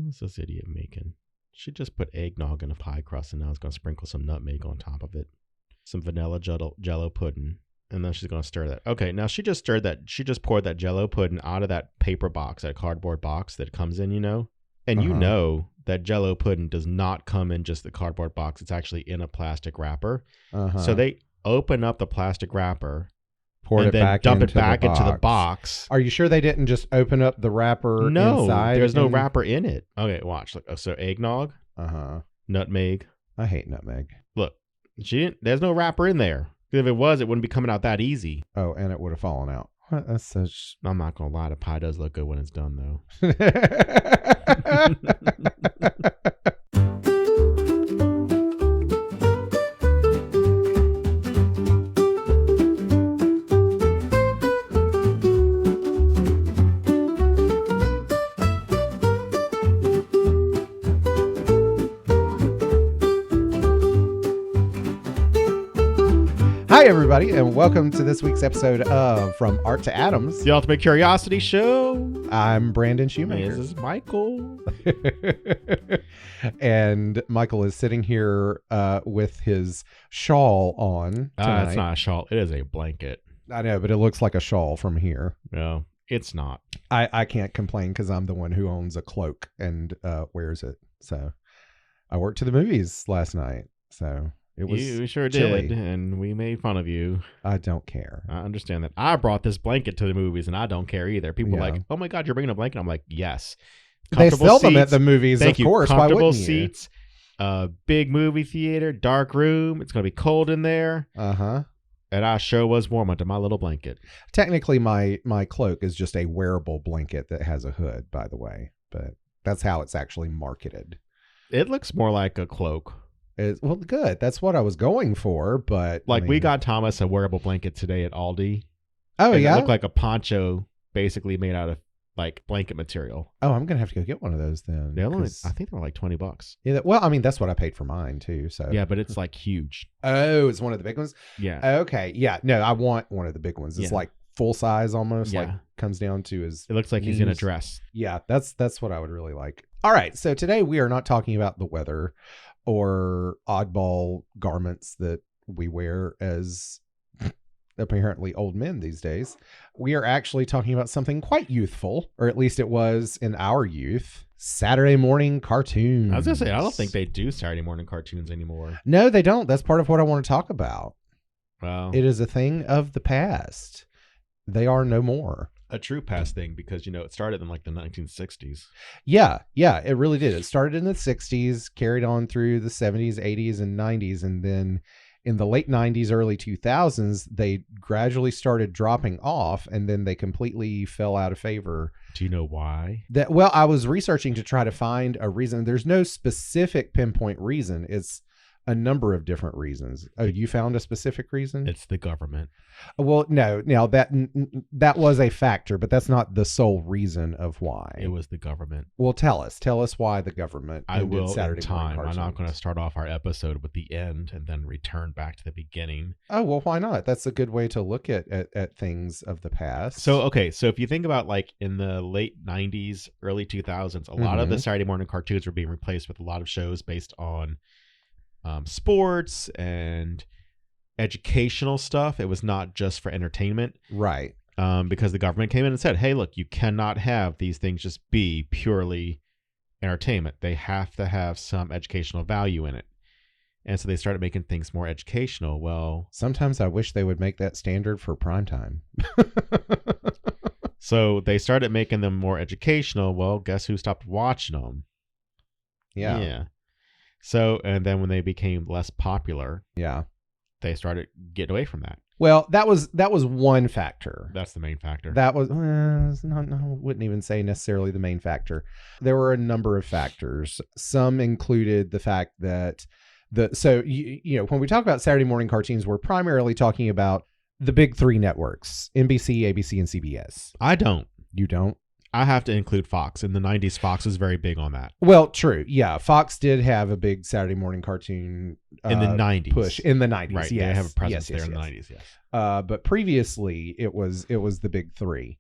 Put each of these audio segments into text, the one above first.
What's this idiot making? She just put eggnog in a pie crust and now it's going to sprinkle some nutmeg on top of it. Some vanilla jello pudding. And then she's going to stir that. Okay, now she just poured that jello pudding out of that paper box, that cardboard box that it comes in, And you know that jello pudding does not come in just the cardboard box. It's actually in a plastic wrapper. So they open up the plastic wrapper, dump it back into the box. Are you sure they didn't just open up the wrapper inside? No, there's no wrapper in it. Okay, watch. Look, so eggnog, nutmeg. I hate nutmeg. Look, there's no wrapper in there. If it was, it wouldn't be coming out that easy. Oh, and it would have fallen out. That's such... I'm not going to lie. The pie does look good when it's done, though. Hi, everybody, and welcome to this week's episode of From Art to Atoms, the Ultimate Curiosity Show. I'm Brandon Shoemaker. This is Michael. And Michael is sitting here with his shawl on tonight. It's not a shawl. It is a blanket. I know, but it looks like a shawl from here. No, it's not. I can't complain because I'm the one who owns a cloak and wears it. So I worked to the movies last night, so... You sure chilly. did, and we made fun of you. I don't care. I understand that. I brought this blanket to the movies, and I don't care either. People are like, oh my God, you're bringing a blanket? I'm like, yes. They sell them at the movies, of course. Comfortable Why wouldn't you? seats, big movie theater, dark room. It's going to be cold in there. And I sure was warm under my little blanket. Technically, my cloak is just a wearable blanket that has a hood, by the way. But that's how it's actually marketed. It looks more like a cloak. Well, good. That's what I was going for, but... we got Thomas a wearable blanket today at Aldi. Oh, and yeah? It looked like a poncho basically made out of, blanket material. Oh, I'm going to have to go get one of those then. I think they were like $20. Yeah, well, I mean, that's what I paid for mine, too, so... Yeah, but it's, huge. Oh, it's one of the big ones? Yeah. Okay, yeah. No, I want one of the big ones. It's full size almost, comes down to his... It looks like he's in a dress. Yeah, that's what I would really like. All right, so today we are not talking about the weather or oddball garments that we wear as apparently old men these days. We are actually talking about something quite youthful, or at least it was in our youth. Saturday morning cartoons. I was going to say, I don't think they do Saturday morning cartoons anymore. No, they don't. That's part of what I want to talk about. Wow. It is a thing of the past. They are no more. A true past thing because, it started in the 1960s. Yeah, it really did. It started in the 60s, carried on through the 70s, 80s, and 90s. And then in the late 90s, early 2000s, they gradually started dropping off and then they completely fell out of favor. Do you know why? Well, I was researching to try to find a reason. There's no specific pinpoint reason. It's a number of different reasons. Oh, you found a specific reason? It's the government. Well, no, that was a factor, but that's not the sole reason of why. It was the government. Well, tell us why the government. I will Saturday in time. cartoons. I'm not going to start off our episode with the end and then return back to the beginning. Oh, well, why not? That's a good way to look at things of the past. So if you think about in the late 90s, early 2000s, a lot of the Saturday morning cartoons were being replaced with a lot of shows based on sports and educational stuff. It was not just for entertainment, right? Because the government came in and said, hey, look, you cannot have these things just be purely entertainment. They have to have some educational value in it. And so they started making things more educational. Well, sometimes I wish they would make that standard for primetime. So they started making them more educational. Well, guess who stopped watching them? Yeah. So, and then when they became less popular, they started getting away from that. Well, that was one factor. That's the main factor. That was I wouldn't even say necessarily the main factor. There were a number of factors. Some included the fact that when we talk about Saturday morning cartoons, we're primarily talking about the big three networks: NBC, ABC, and CBS. I don't. You don't? I have to include Fox. In the 90s, Fox was very big on that. Well, true. Yeah. Fox did have a big Saturday morning cartoon in the 90s. push. In the 90s, right. Yes. They have a presence there in the 90s, yes. But previously, it was the big three.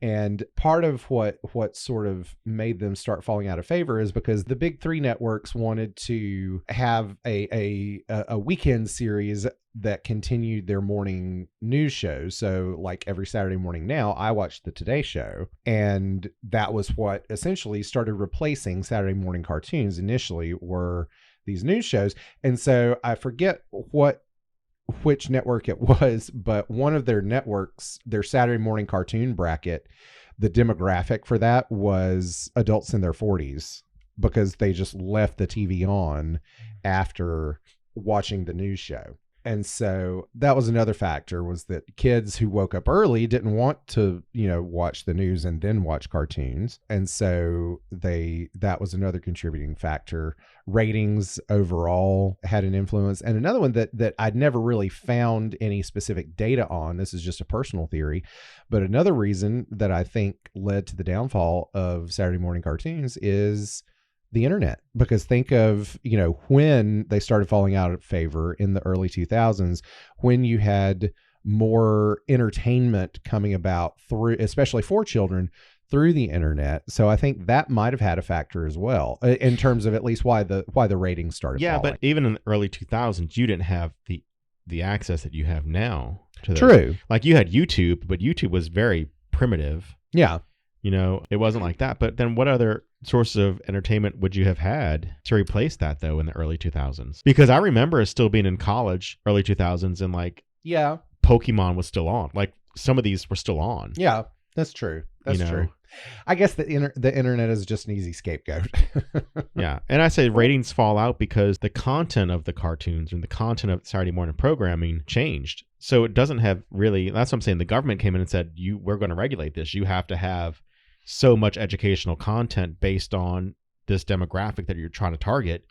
And part of what sort of made them start falling out of favor is because the big three networks wanted to have a weekend series that continued their morning news shows. So like every Saturday morning now, I watch the Today Show. And that was what essentially started replacing Saturday morning cartoons. Initially were these news shows. And so I forget which network it was, but one of their networks, their Saturday morning cartoon bracket, the demographic for that was adults in their 40s because they just left the TV on after watching the news show. And so that was another factor, was that kids who woke up early didn't want to, watch the news and then watch cartoons. And so that was another contributing factor. Ratings overall had an influence. And another one that I'd never really found any specific data on, this is just a personal theory, but another reason that I think led to the downfall of Saturday morning cartoons is the internet. Because think of, when they started falling out of favor in the early 2000s, when you had more entertainment coming about through, especially for children, through the internet. So I think that might have had a factor as well in terms of at least why the ratings started falling. But even in the early 2000s, you didn't have the access that you have now to those. True. Like you had YouTube, but YouTube was very primitive. Yeah. It wasn't like that. But then what other sources of entertainment would you have had to replace that, though, in the early 2000s? Because I remember still being in college, early 2000s, and Pokemon was still on. Like some of these were still on. Yeah, that's true. That's true. I guess the internet is just an easy scapegoat. Yeah. And I say ratings fall out because the content of the cartoons and the content of Saturday morning programming changed. So it doesn't have really, that's what I'm saying. The government came in and said, we're going to regulate this. You have to have so much educational content based on this demographic that you're trying to target.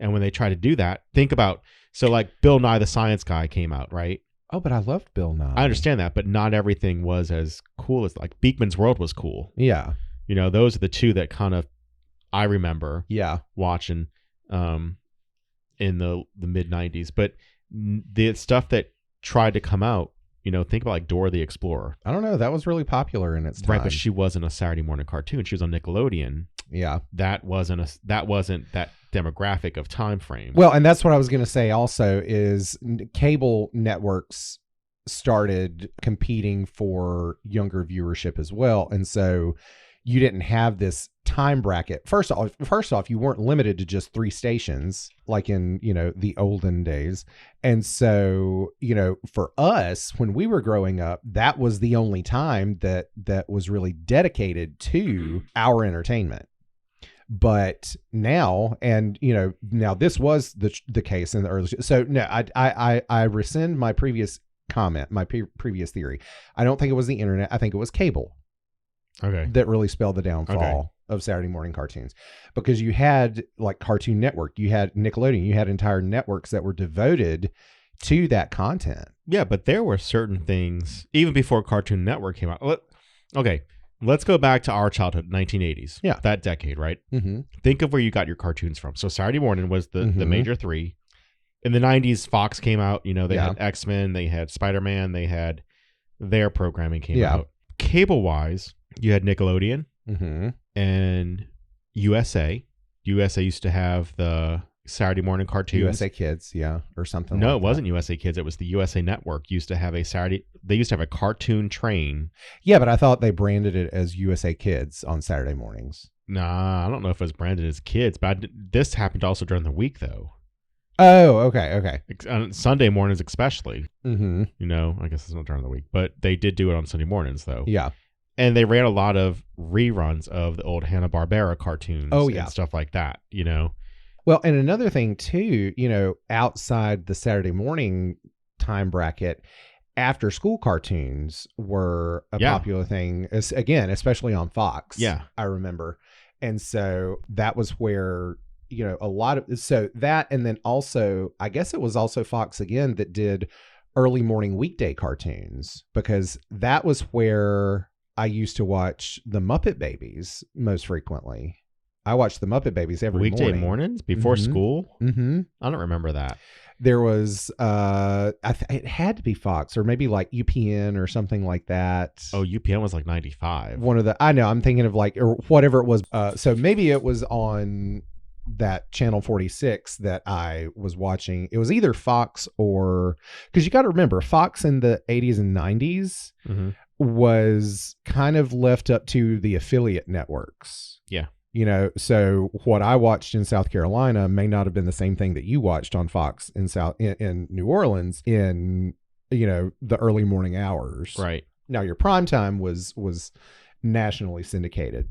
And when they try to do that, think about, so like Bill Nye the Science Guy came out, right? Oh, but I loved Bill Nye. I understand that, but not everything was as cool as, like, Beekman's World was cool. Yeah. Those are the two that kind of I remember watching in the mid 90s. But the stuff that tried to come out, think about like Dora the Explorer. I don't know. That was really popular in its time. Right, but she wasn't a Saturday morning cartoon. She was on Nickelodeon. Yeah. That wasn't that demographic of time frame. Well, and that's what I was going to say also is cable networks started competing for younger viewership as well. And so you didn't have this time bracket. First off, you weren't limited to just 3 stations like in, the olden days. And so, for us, when we were growing up, that was the only time that was really dedicated to our entertainment. But now, and now this was the case in the early. So no, I rescind my previous comment, my previous theory. I don't think it was the internet. I think it was cable. Okay. That really spelled the downfall of Saturday morning cartoons, because you had like Cartoon Network, you had Nickelodeon, you had entire networks that were devoted to that content. Yeah, but there were certain things even before Cartoon Network came out. Okay. Let's go back to our childhood, 1980s. Yeah. That decade, right? Mm-hmm. Think of where you got your cartoons from. So Saturday morning was the major 3. In the 90s, Fox came out. They had X-Men, they had Spider-Man, they had their programming came out. Cable-wise, you had Nickelodeon and USA. USA used to have the Saturday morning cartoons. USA Kids, or something. No, like it wasn't USA Kids. It was the USA Network. Used to have they used to have a cartoon train. Yeah, but I thought they branded it as USA Kids on Saturday mornings. Nah, I don't know if it was branded as kids, but this happened also during the week, though. Oh, okay. On Sunday mornings especially. Mm-hmm. I guess it's not during the week, but they did do it on Sunday mornings, though. Yeah. And they ran a lot of reruns of the old Hanna-Barbera cartoons and stuff like that, Well, and another thing too, outside the Saturday morning time bracket, after school cartoons were a popular thing, again, especially on Fox. Yeah. I remember. And so that was where, a lot of, so that, and then also, I guess it was also Fox again that did early morning weekday cartoons, because that was where I used to watch the Muppet Babies most frequently. I watched the Muppet Babies every weekday mornings before school. Mm-hmm. I don't remember that. There was it had to be Fox or maybe like UPN or something like that. Oh, UPN was like 95. One of the I know I'm thinking of like or whatever it was. So maybe it was on that channel 46 that I was watching. It was either Fox or because you got to remember Fox in the 80s and 90s was kind of left up to the affiliate networks. Yeah. You know, so what I watched in South Carolina may not have been the same thing that you watched on Fox in New Orleans in, you know, the early morning hours. Right. Now your prime time was nationally syndicated,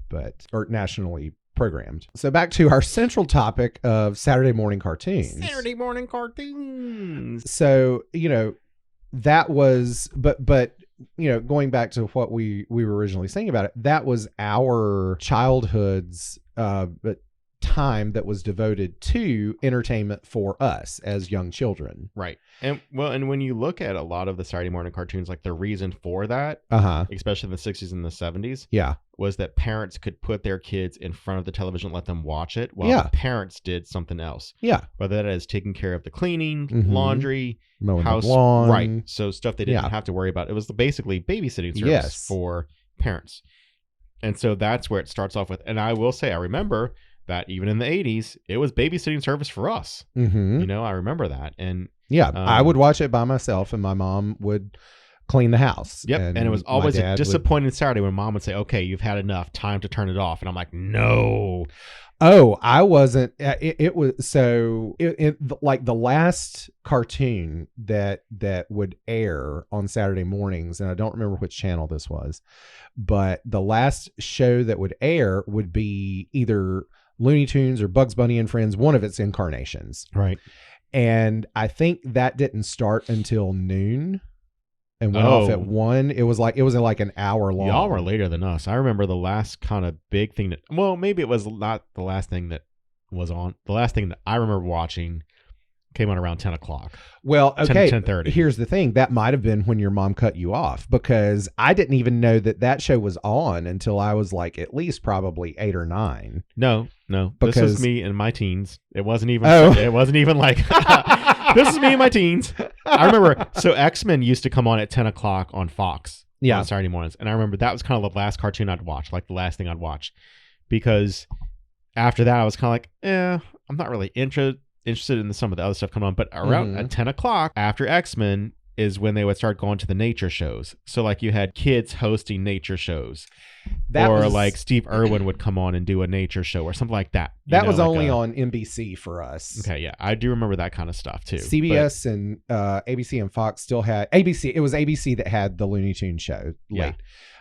or nationally programmed. So back to our central topic of Saturday morning cartoons. Saturday morning cartoons. So, you know, that was, but you know, going back to what we were originally saying about it, that was our childhood's time that was devoted to entertainment for us as young children. Right. And when you look at a lot of the Saturday morning cartoons, like the reason for that, especially in the 60s and the 70s, was that parents could put their kids in front of the television and let them watch it while the parents did something else. Yeah. Whether that is taking care of the cleaning, laundry, mowing house, the lawn. right. So stuff they didn't have to worry about. It was basically babysitting service for parents. And so that's where it starts off with. And I will say, I remember that even in the 80s, it was babysitting service for us. You know, I remember that. And I would watch it by myself and my mom would clean the house. Yep. And it was always a disappointing Saturday when mom would say, okay, you've had enough, time to turn it off. And I'm like, no. Oh, I wasn't. It was so like the last cartoon that would air on Saturday mornings, and I don't remember which channel this was, but the last show that would air would be either Looney Tunes or Bugs Bunny and Friends, one of its incarnations. Right. And I think that didn't start until noon and went off at 1. It was like an hour long. Y'all were later than us. I remember the last kind of big thing that, well, maybe it was not the last thing that was on. The last thing that I remember watching came on around 10 o'clock. Well, okay. 10:30. Here's the thing. That might have been when your mom cut you off, because I didn't even know that show was on until I was like at least probably 8 or 9. No. Because this was me in my teens. It wasn't even like, this is me in my teens. I remember, so X-Men used to come on at 10 o'clock on Fox on Saturday mornings. And I remember that was kind of the last cartoon I'd watch, like the last thing I'd watch. Because after that, I was kind of like, I'm not really interested in some of the other stuff coming on. But around at 10 o'clock after X-Men is when they would start going to the nature shows. So like you had kids hosting nature shows. Like Steve Irwin would come on and do a nature show or something like that. That was only on NBC for us. Okay, yeah. I do remember that kind of stuff too. CBS and ABC and Fox still had ABC. It was ABC that had the Looney Tunes show late. Yeah.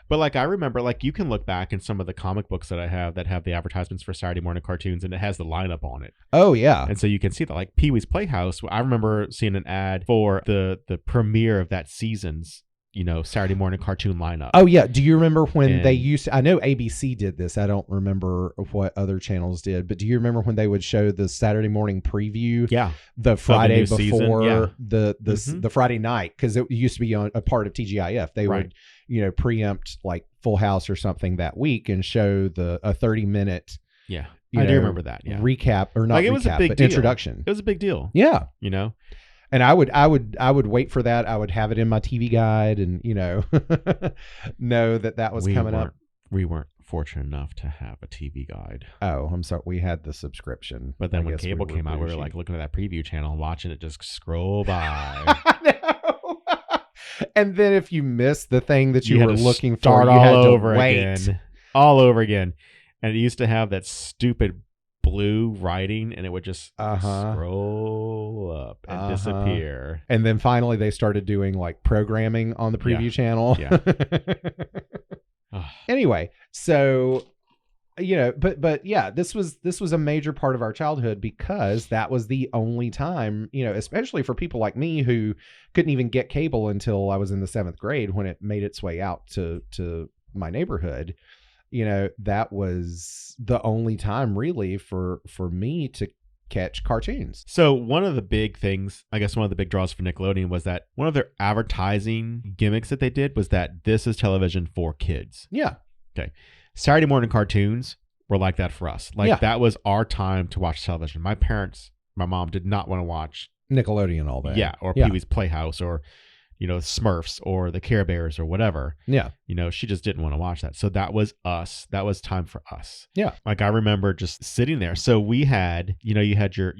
But like I remember, like you can look back in some of the comic books that I have that have the advertisements for Saturday morning cartoons, and it has the lineup on it. Oh yeah, and so you can see that, like Pee-wee's Playhouse. I remember seeing an ad for the premiere of that season's, you know, Saturday morning cartoon lineup. Oh yeah, do you remember when they used to, I know ABC did this. I don't remember what other channels did, but do you remember when they would show the Saturday morning preview? Yeah, the Friday before season, the Friday night, because it used to be on a part of TGIF. They would, you know, preempt like Full House or something that week and show a 30-minute. Yeah, I do remember that. Yeah, recap or not? Like it was a big deal. Introduction. It was a big deal. Yeah, you know. And I would wait for that. I would have it in my TV guide, and you know, know that was coming up. We weren't fortunate enough to have a TV guide. Oh, I'm sorry. We had the subscription, but then when cable came out, we were like looking at that preview channel and watching it just scroll by. I know. And then if you missed the thing that you were looking for, you all had over to wait again, all over again. And it used to have that stupid blue writing, and it would just scroll up and disappear. And then finally they started doing like programming on the preview channel. Yeah. Anyway, so you know, but yeah, this was a major part of our childhood because that was the only time, you know, especially for people like me who couldn't even get cable until I was in the 7th grade when it made its way out to my neighborhood. You know, that was the only time really for me to catch cartoons. So one of the big things, I guess one of the big draws for Nickelodeon was that one of their advertising gimmicks that they did was that this is television for kids. Yeah. Okay. Saturday morning cartoons were like that for us. Like that was our time to watch television. My mom did not want to watch Nickelodeon all day. Yeah, or Pee-wee's Playhouse, or Smurfs, or the Care Bears, or whatever. Yeah. She just didn't want to watch that. So that was us. That was time for us. Yeah. Like I remember just sitting there. So we had, you had your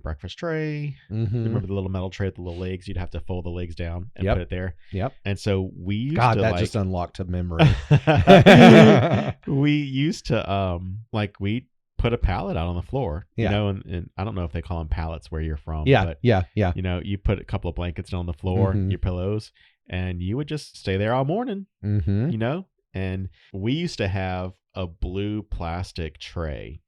breakfast tray. Mm-hmm. Remember the little metal tray with the little legs? You'd have to fold the legs down and Yep. put it there. Yep. And so we used God, to that just unlocked a memory. we used to we put a pallet out on the floor, Yeah. and I don't know if they call them pallets where you're from. Yeah. But, Yeah. you put a couple of blankets on the floor, Mhm. your pillows, and you would just stay there all morning, Mm-hmm. and we used to have a blue plastic tray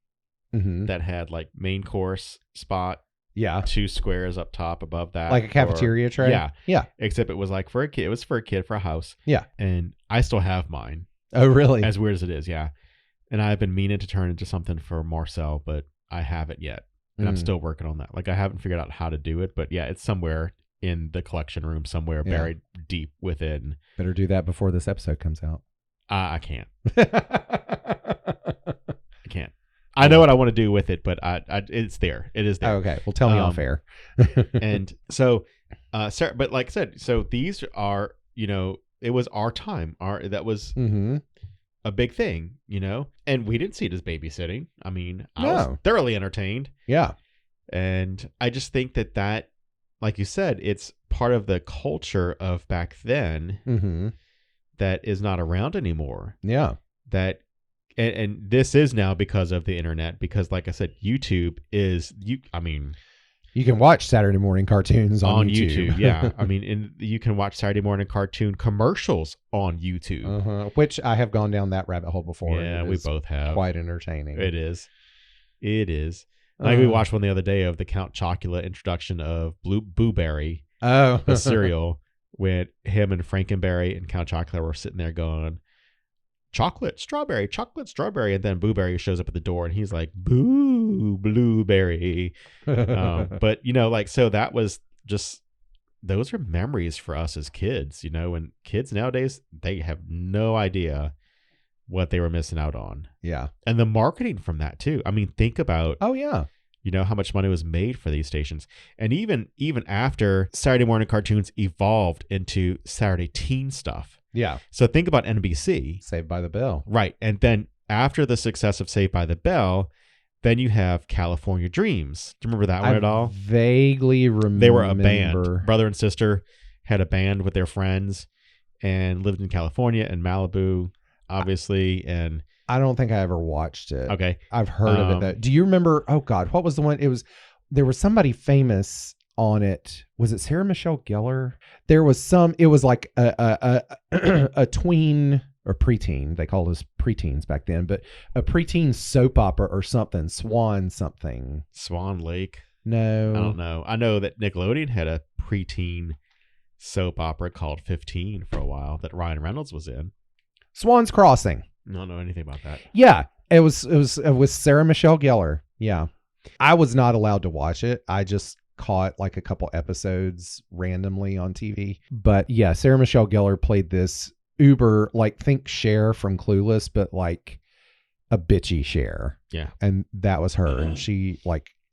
Mm-hmm. that had like main course spot, Yeah. 2 squares up top above that. Like a cafeteria tray? Yeah. Yeah. Except it was like for a kid. It was for a kid, for a house. Yeah. And I still have mine. Oh, really? As weird as it is, yeah. And I've been meaning to turn into something for Marcel, but I haven't yet. And I'm still working on that. Like I haven't figured out how to do it, but yeah, it's somewhere in the collection room somewhere, buried deep within. Better do that before this episode comes out. I can't. I can't. I know what I want to do with it, but it's there. It is there. Okay. Well, tell me off air. And so, but like I said, so these are, it was our time. That was Mm-hmm. a big thing, and we didn't see it as babysitting. I mean, I No. was thoroughly entertained. Yeah. And I just think that, like you said, it's part of the culture of back then Mm-hmm. that is not around anymore. Yeah. That, and this is now because of the internet, because like I said, YouTube is, You can watch Saturday morning cartoons on YouTube. Yeah. I mean, you can watch Saturday morning cartoon commercials on YouTube. Uh-huh. Which I have gone down that rabbit hole before. Yeah, and it we is both have. quite entertaining. It is. Like we watched one the other day of the Count Chocula introduction of Blueberry, the cereal, with him and Frankenberry and Count Chocula were sitting there going, chocolate, strawberry, and then Blueberry shows up at the door and he's like, boo, Blueberry. But so that was just, those are memories for us as kids, and kids nowadays, they have no idea what they were missing out on. Yeah. And the marketing from that too. I mean, think about, Oh, yeah. how much money was made for these stations. And even after Saturday morning cartoons evolved into Saturday teen stuff. Yeah. So think about NBC. Saved by the Bell. Right. And then after the success of Saved by the Bell, then you have California Dreams. Do you remember that one at all? Vaguely remember. They were a band. Brother and sister had a band with their friends and lived in California and Malibu, obviously. And I don't think I ever watched it. okay. I've heard of it though. Do you remember? Oh God, what was the one? There was somebody famous on it. Was it Sarah Michelle Gellar? There was it was like a tween or preteen. They called us preteens back then, but a preteen soap opera or something. Swan Lake. No. I don't know. I know that Nickelodeon had a preteen soap opera called 15 for a while that Ryan Reynolds was in. Swan's Crossing. I don't know anything about that. Yeah, it was Sarah Michelle Gellar. Yeah. I was not allowed to watch it. I just caught like a couple episodes randomly on TV. But yeah, Sarah Michelle Gellar played this uber, like think Cher from Clueless, but like a bitchy Cher. Yeah. And that was her. And she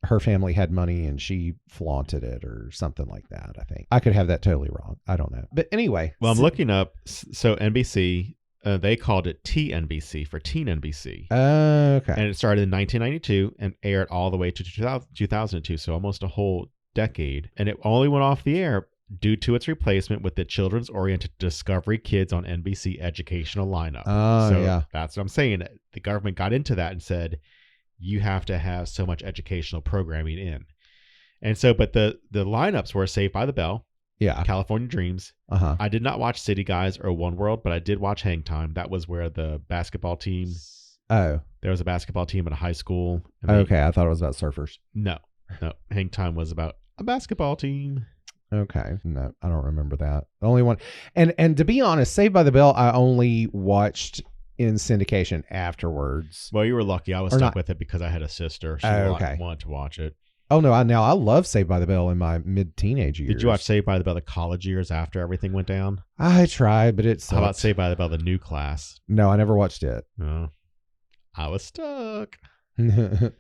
her family had money and she flaunted it or something like that, I think. I could have that totally wrong. I don't know. But anyway. Well, I'm looking up. So NBC, they called it TNBC for Teen NBC. Okay. And it started in 1992 and aired all the way to 2002, so almost a whole decade. And it only went off the air due to its replacement with the children's-oriented Discovery Kids on NBC educational lineup. So yeah. That's what I'm saying. The government got into that and said, you have to have so much educational programming in. And so, but the lineups were Saved by the Bell, Yeah. California Dreams. Uh-huh. I did not watch City Guys or One World, but I did watch Hang Time. That was where the basketball team. Oh. There was a basketball team at a high school. Okay. I thought it was about surfers. No. Hang Time was about a basketball team. Okay. No, I don't remember that. The only one. And to be honest, Saved by the Bell, I only watched in syndication afterwards. Well, you were lucky. I was stuck with it because I had a sister. She wanted to watch it. Oh, no. I love Saved by the Bell in my mid-teenage years. Did you watch Saved by the Bell the college years after everything went down? I tried, but it's. How about Saved by the Bell the new class? No, I never watched it. No. I was stuck.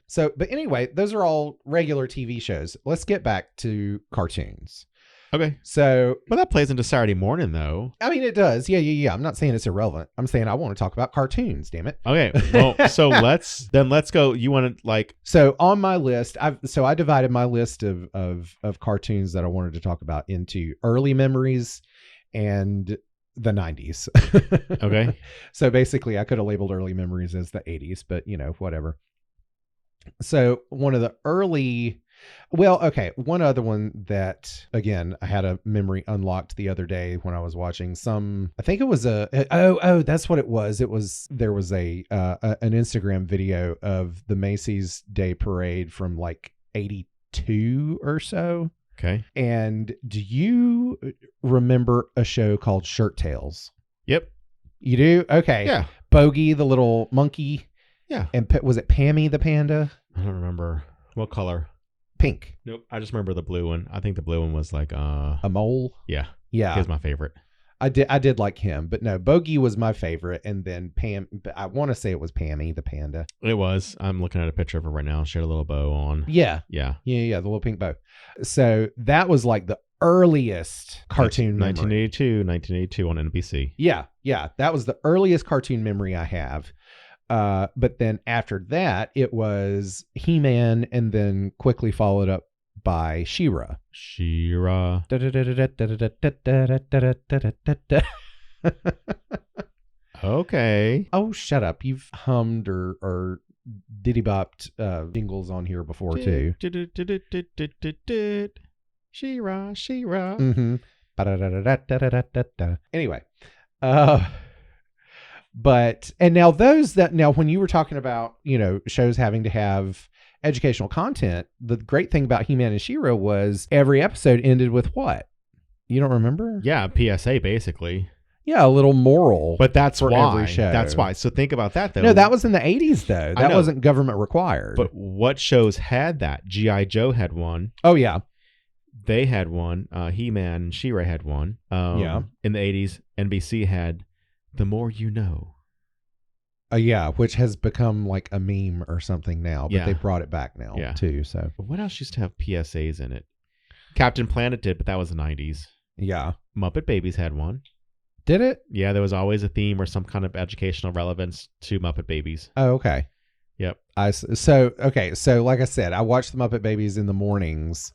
So, but anyway, those are all regular TV shows. Let's get back to cartoons. Okay. So, Well, that plays into Saturday morning, though. I mean, it does. Yeah. I'm not saying it's irrelevant. I'm saying I want to talk about cartoons, damn it. Okay. Well, so let's go. You want to like. So on my list, I divided my list of cartoons that I wanted to talk about into early memories and the 90s. Okay. So basically I could have labeled early memories as the 80s, but whatever. So one of the early, one other one that, again, I had a memory unlocked the other day when I was watching I think it was that's what it was. There was an Instagram video of the Macy's Day Parade from like 82 or so. Okay. And do you remember a show called Shirt Tales? Yep. You do? Okay. Yeah. Bogey, the little monkey. Yeah. And was it Pammy the panda? I don't remember. What color? Pink. Nope. I just remember the blue one. I think the blue one was like a mole. Yeah. Yeah. He was my favorite. I did like him, but no, Bogey was my favorite, and then Pam. I want to say it was Pammy the panda. It was. I'm looking at a picture of her right now. She had a little bow on. Yeah. Yeah. The little pink bow. So that was like the earliest cartoon memory. 1982 on NBC. Yeah. That was the earliest cartoon memory I have. But then after that, it was He-Man, and then quickly followed up by She-Ra. She-Ra. Okay. Oh, shut up. You've hummed or diddy-bopped jingles on here before, too. She-Ra. Mm-hmm. Anyway. But, and now when you were talking about, shows having to have educational content, the great thing about He-Man and She-Ra was every episode ended with what? You don't remember? Yeah, PSA basically. Yeah, a little moral. But that's for why. Every show. That's why. So think about that, though. No, that was in the 80s, though. That wasn't government required. But what shows had that? G.I. Joe had one. Oh, yeah. They had one. He-Man and She-Ra had one. Yeah. In the 80s, NBC had The More You Know. Yeah, which has become like a meme or something now, but they brought it back now too. So, but what else used to have PSAs in it? Captain Planet did, but that was the 90s. Yeah. Muppet Babies had one. Did it? Yeah, there was always a theme or some kind of educational relevance to Muppet Babies. Oh, okay. Yep. So like I said, I watched the Muppet Babies in the mornings.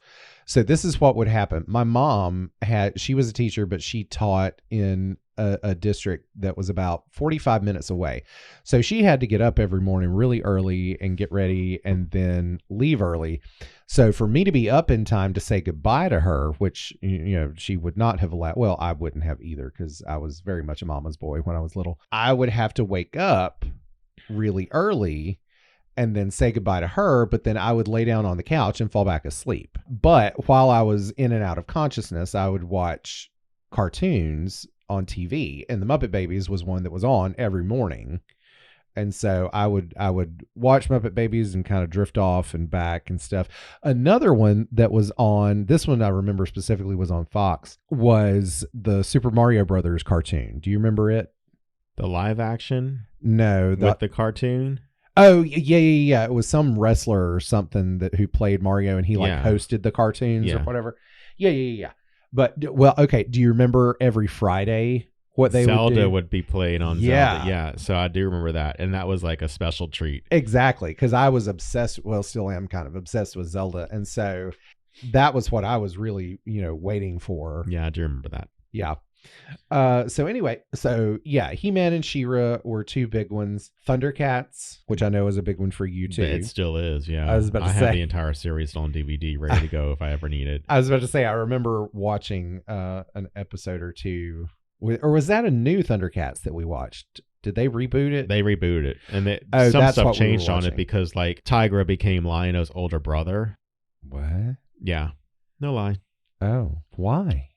So this is what would happen. My mom she was a teacher, but she taught in a district that was about 45 minutes away. So she had to get up every morning really early and get ready and then leave early. So for me to be up in time to say goodbye to her, which, she would not have allowed, well, I wouldn't have either because I was very much a mama's boy when I was little. I would have to wake up really early and then say goodbye to her, but then I would lay down on the couch and fall back asleep. But while I was in and out of consciousness, I would watch cartoons on TV, and the Muppet Babies was one that was on every morning. And so I would watch Muppet Babies and kind of drift off and back and stuff. Another one that was on, this one I remember specifically was on Fox, was the Super Mario Brothers cartoon. Do you remember it? The live action? No. With the cartoon? Oh, yeah. It was some wrestler or something who played Mario, and he hosted the cartoons or whatever. Yeah. But, well, okay. Do you remember every Friday what they Zelda would be playing on Zelda? Yeah. So I do remember that. And that was like a special treat. Exactly. Because I was obsessed, well, still am kind of obsessed with Zelda. And so that was what I was really, waiting for. Yeah, I do remember that. Yeah. So anyway, He-Man and She-Ra were two big ones. Thundercats, which I know is a big one for you too. It still is, yeah. I was about to say, have the entire series on DVD ready to go if I ever need it. I was about to say, I remember watching an episode or two, or was that a new Thundercats that we watched? Did they reboot it? They rebooted it, and some stuff changed on it because like Tigra became Lion-O's older brother. What? Yeah, no lie. Oh, why?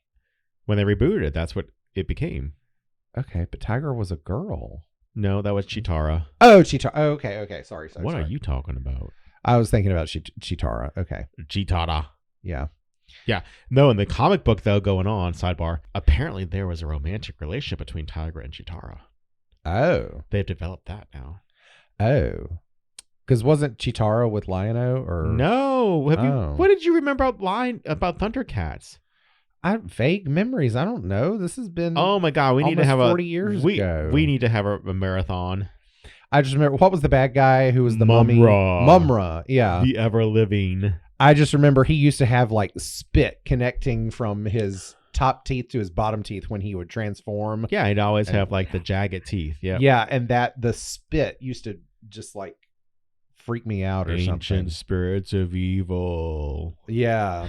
When they rebooted it, that's what it became. Okay, but Tiger was a girl. No, that was Chitara. Oh, Chitara. Oh, okay. Sorry. What are you talking about? I was thinking about Chitara. Okay. Chitara. Yeah. Yeah. No, in the comic book, though, going on, sidebar, apparently there was a romantic relationship between Tigra and Chitara. Oh. They've developed that now. Oh. Because wasn't Chitara with Lion-O or No. Oh. What did you remember about Thundercats? I vague memories. I don't know. This has been Oh my God, we need to almost have 40 years ago. We need to have a marathon. I just remember, what was the bad guy who was the mummy? Mumra. Yeah. The ever living. I just remember he used to have like spit connecting from his top teeth to his bottom teeth when he would transform. Yeah, he'd always have like the jagged teeth. Yeah. Yeah, and that the spit used to just like freak me out or Ancient something. spirits of evil. Yeah.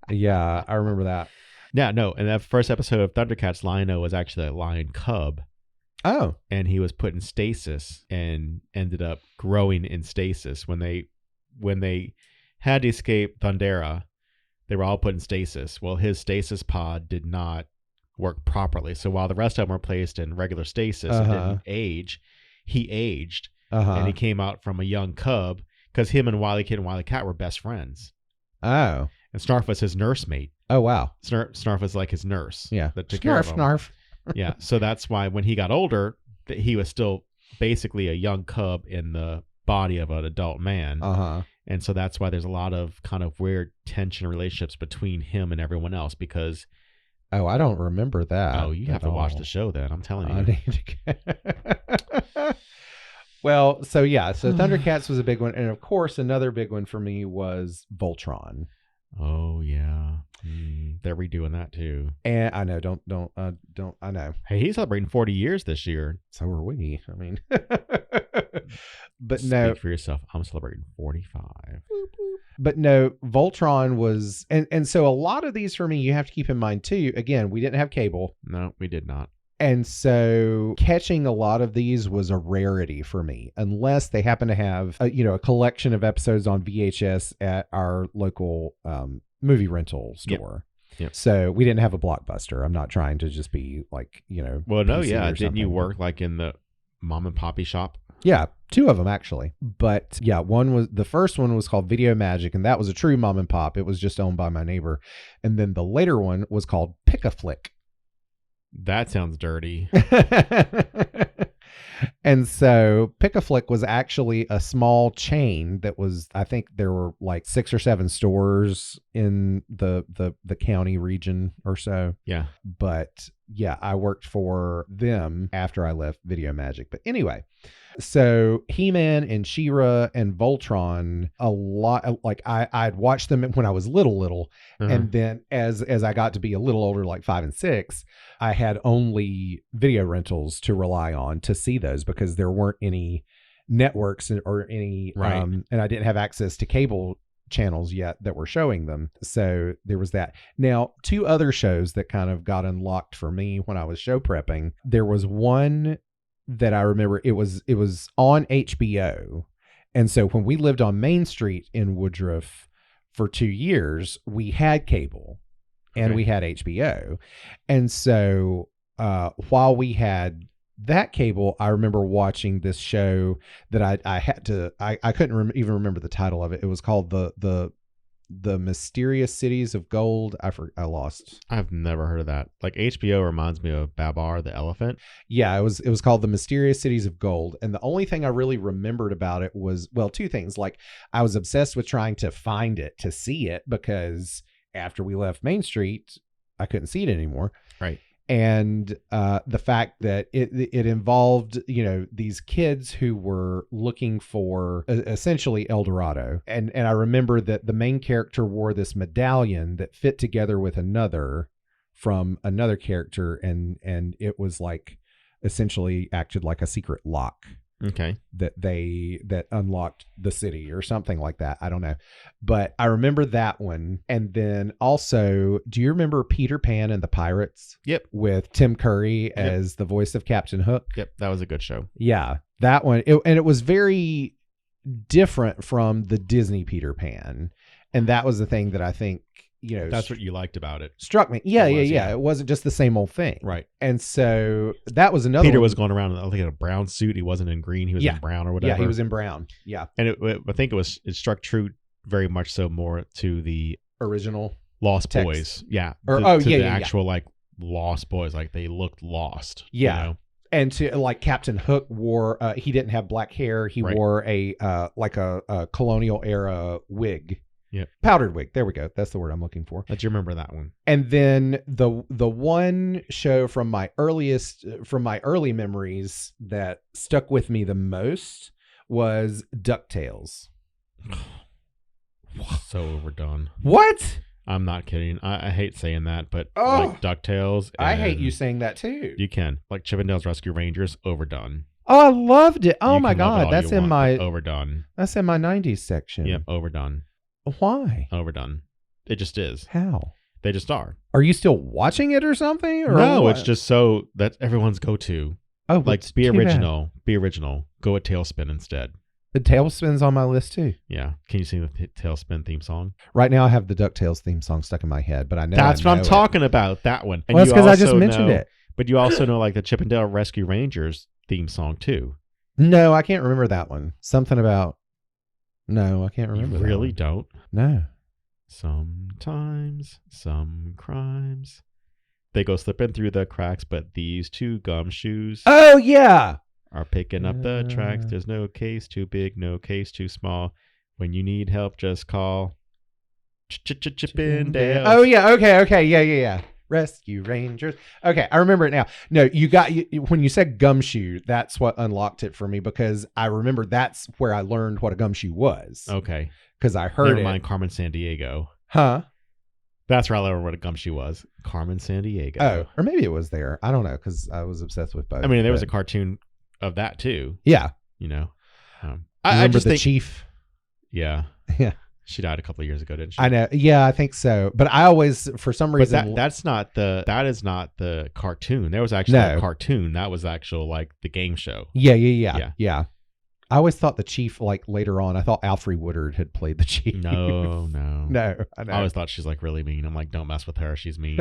Yeah, I remember that. Yeah, no. In that first episode of Thundercats, Lion-O was actually a lion cub. Oh. And he was put in stasis and ended up growing in stasis. When they had to escape Thundera, they were all put in stasis. Well, his stasis pod did not work properly. So while the rest of them were placed in regular stasis and didn't age, he aged. And he came out from a young cub because him and Wily Kid and Wily Cat were best friends. Oh. And Snarf was his nursemaid. Oh, wow. Snarf was like his nurse. Yeah. That took care of him. Snarf. Yeah. So that's why when he got older, he was still basically a young cub in the body of an adult man. And so that's why there's a lot of kind of weird tension relationships between him and everyone else because... Oh, I don't remember that. Oh, you have to watch the show then. I'm telling you. I need to... Well, so yeah. So Thundercats was a big one. And of course, another big one for me was Voltron. Oh, yeah. They're redoing that too. And I know, don't, I know. Hey, he's celebrating 40 years this year. So are we. I mean... But Speak no, for yourself. I'm celebrating 45. But no, Voltron was, and so a lot of these for me, you have to keep in mind too. Again, we didn't have cable. No, we did not. And so catching a lot of these was a rarity for me, unless they happen to have a collection of episodes on VHS at our local movie rental store. Yep. So we didn't have a Blockbuster. I'm not trying to just be like, Well, no, PC yeah. or Didn't you something. work like in the mom and poppy shop? Yeah, 2 of them actually. But yeah, the first one was called Video Magic, and that was a true mom and pop. It was just owned by my neighbor. And then the later one was called Pick-a-Flick. That sounds dirty. And so Pick-a-Flick was actually a small chain that was, I think there were like 6 or 7 stores in the county region or so. Yeah. But yeah, I worked for them after I left Video Magic. But anyway, so He-Man and She-Ra and Voltron, a lot, like I'd watched them when I was little. And then as I got to be a little older, like 5 and 6, I had only video rentals to rely on to see those because there weren't any networks or any, right. And I didn't have access to cable channels yet that were showing them. So there was that. Now, 2 other shows that kind of got unlocked for me when I was show prepping. There was one that I remember, it was on HBO. And so when we lived on Main Street in Woodruff for 2 years, we had cable and we had HBO. And so while we had that cable, I remember watching this show that I couldn't even remember the title of it. It was called the Mysterious Cities of Gold. I lost. I've never heard of that. Like HBO reminds me of Babar the elephant. Yeah, it was called the Mysterious Cities of Gold. And the only thing I really remembered about it was, well, 2 things. Like I was obsessed with trying to find it, to see it, because after we left Main Street, I couldn't see it anymore. Right. And the fact that it involved, these kids who were looking for essentially El Dorado. And I remember that the main character wore this medallion that fit together with another from another character. And it was like essentially acted like a secret lock. Okay. That unlocked the city or something like that. I don't know. But I remember that one. And then also, do you remember Peter Pan and the Pirates? Yep. With Tim Curry as the voice of Captain Hook? Yep. That was a good show. Yeah. That one. It was very different from the Disney Peter Pan. And that was the thing that I think, that's what you liked about it. Struck me. Yeah. It wasn't just the same old thing. Right. And so that was another Peter one. was going around in a brown suit. He wasn't in green. He was in brown or whatever. Yeah, he was in brown. Yeah. And I think it struck true very much so more to the original Lost text. Boys. Yeah. Or, to the yeah. actual like Lost Boys. Like they looked lost. Yeah. And to like Captain Hook wore, he didn't have black hair. He Right. wore a like a colonial era wig. Yeah. Powdered wig. There we go. That's the word I'm looking for. Let you remember that one. And then the one show from my early memories that stuck with me the most was DuckTales. So overdone. What? I'm not kidding. I hate saying that, but Oh. like DuckTales. I hate and you saying that too. You can. Like Chippendales Rescue Rangers, overdone. Oh, I loved it. Oh You my can love it God. all That's you in want, my but overdone. 90s section. Yep, overdone. Why? Overdone. It just is. How? They just are. Are you still watching it or something? Or No, what? it's just so that's everyone's go-to. oh, Like, it's be too bad. original. Be original. Go with Tailspin instead. The Tailspin's on my list too. Yeah. Can you sing the Tailspin theme song? Right now, I have the DuckTales theme song stuck in my head, but I know That's I what know I'm it. talking about. That one. And Well, that's you because I just also mentioned know- it. But you also know like the Chippendale Rescue Rangers theme song too. No, I can't remember that one. Something about. No, I can't remember. You that really one. don't. No. Sometimes some crimes they go slipping through the cracks, but these two gumshoes Oh yeah. are picking up the tracks. There's no case too big, no case too small. When you need help, just call Chippendales. Oh yeah. Okay. Yeah. Rescue Rangers. Okay, I remember it now. No, when you said gumshoe, that's what unlocked it for me because I remember that's where I learned what a gumshoe was. Okay. Because I heard Never it. mind Carmen Sandiego. Huh? That's where I learned what a gumshoe was. Carmen Sandiego. Oh, or maybe it was there. I don't know because I was obsessed with both. I mean, there was a but- cartoon of that too. Yeah. You know. I I remember just the think. chief. Yeah. Yeah. She died a couple of years ago, didn't she? I know. Yeah, I think so. But I always, for some But reason, that is not the cartoon. There was actually No. a cartoon. That was actual like the game show. Yeah. I always thought the chief, like later on, I thought Alfred Woodard had played the chief. No. No, I know. I always thought she's like really mean. I'm like, don't mess with her. She's mean.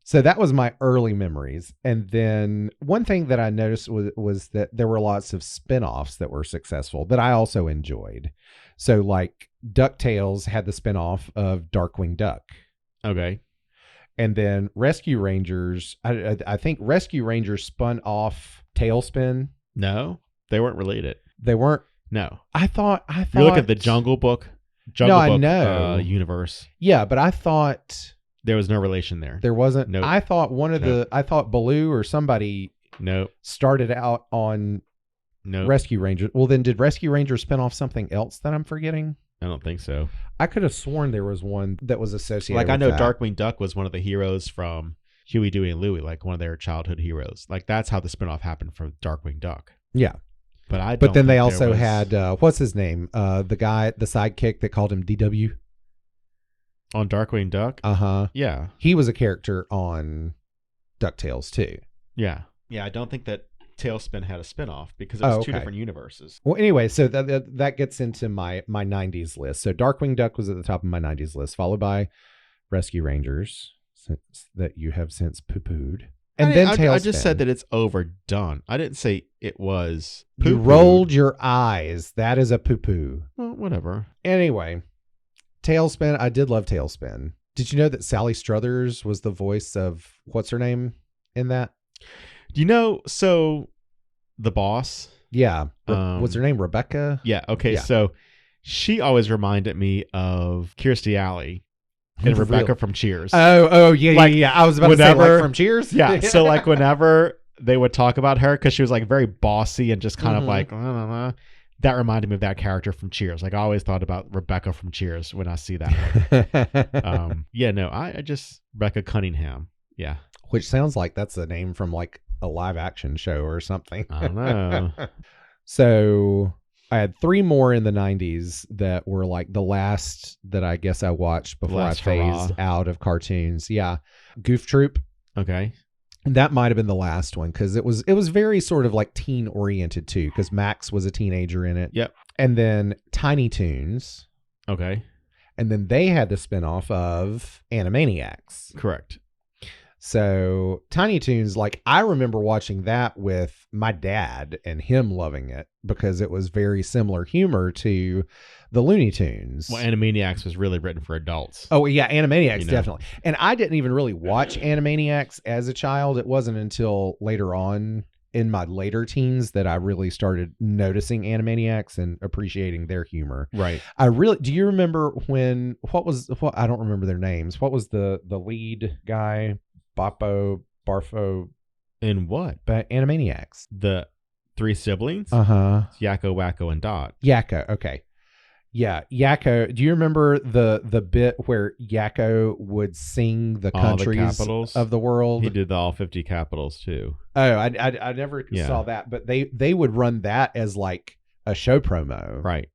So that was my early memories. And then one thing that I noticed was that there were lots of spinoffs that were successful that I also enjoyed. So like DuckTales had the spinoff of Darkwing Duck. Okay. And then Rescue Rangers, I think Rescue Rangers spun off Tailspin. No, they weren't related. They weren't. No. I thought. You look at the Jungle Book. I know. Universe. Yeah, but I thought There was no relation there. there wasn't. Nope. I thought I thought Baloo or somebody Nope. started out on Nope. Rescue Rangers. Well, then did Rescue Rangers spin off something else that I'm forgetting? I don't think so. I could have sworn there was one that was associated. Like I with know that. Darkwing Duck was one of the heroes from Huey, Dewey, and Louie, like one of their childhood heroes. Like that's how the spinoff happened for Darkwing Duck. Yeah, But I. but don't then they think also there was- had what's his name? The guy, the sidekick that called him DW. on Darkwing Duck. Yeah. He was a character on DuckTales too. Yeah. I don't think that Tailspin had a spinoff because it was two okay. different universes. Well, anyway, so that gets into my 90s list. So Darkwing Duck was at the top of my 90s list, followed by Rescue Rangers, since that you have since poo-pooed. And then Tailspin. I just said that it's overdone. I didn't say it was. You poo-pooed. rolled your eyes. That is a poo-poo. Well, whatever. Anyway, Tailspin. I did love Tailspin. Did you know that Sally Struthers was the voice of what's her name in that? So the boss. Yeah. What's her name? Rebecca? Yeah. Okay. Yeah. So she always reminded me of Kirstie Alley and For Rebecca real? from Cheers. Yeah, Like, yeah. I was about to say whenever- like from Cheers. Yeah. So like whenever they would talk about her, because she was like very bossy and just kind of Mhm. like, that reminded me of that character from Cheers. Like I always thought about Rebecca from Cheers when I see that one. I just Rebecca Cunningham. Yeah. Which sounds like that's a name from like a live action show or something. I don't know. So I had three more in the 90s that were like the last that I guess I watched before I Last phased hurrah. out of cartoons. Yeah. Goof Troop. Okay. That might have been the last one because it was very sort of like teen oriented too because Max was a teenager in it. Yep. And then Tiny Toons. Okay. And then they had the spinoff of Animaniacs. Correct. So Tiny Toons, like I remember watching that with my dad and him loving it because it was very similar humor to the Looney Tunes. Well, Animaniacs was really written for adults. Oh yeah, Animaniacs, You know? definitely. And I didn't even really watch Animaniacs as a child. It wasn't until later on in my later teens that I really started noticing Animaniacs and appreciating their humor. Right. Do you remember what I don't remember their names. What was the lead guy? Barfo, In what? but Animaniacs. The 3 siblings? Uh-huh. Yakko, Wacko, and Dot. Yakko, okay. Yeah, Yakko. Do you remember the bit where Yakko would sing the All the countries capitals of the world? He did all 50 capitals too. Oh, I never saw that, but they would run that as like a show promo. Right.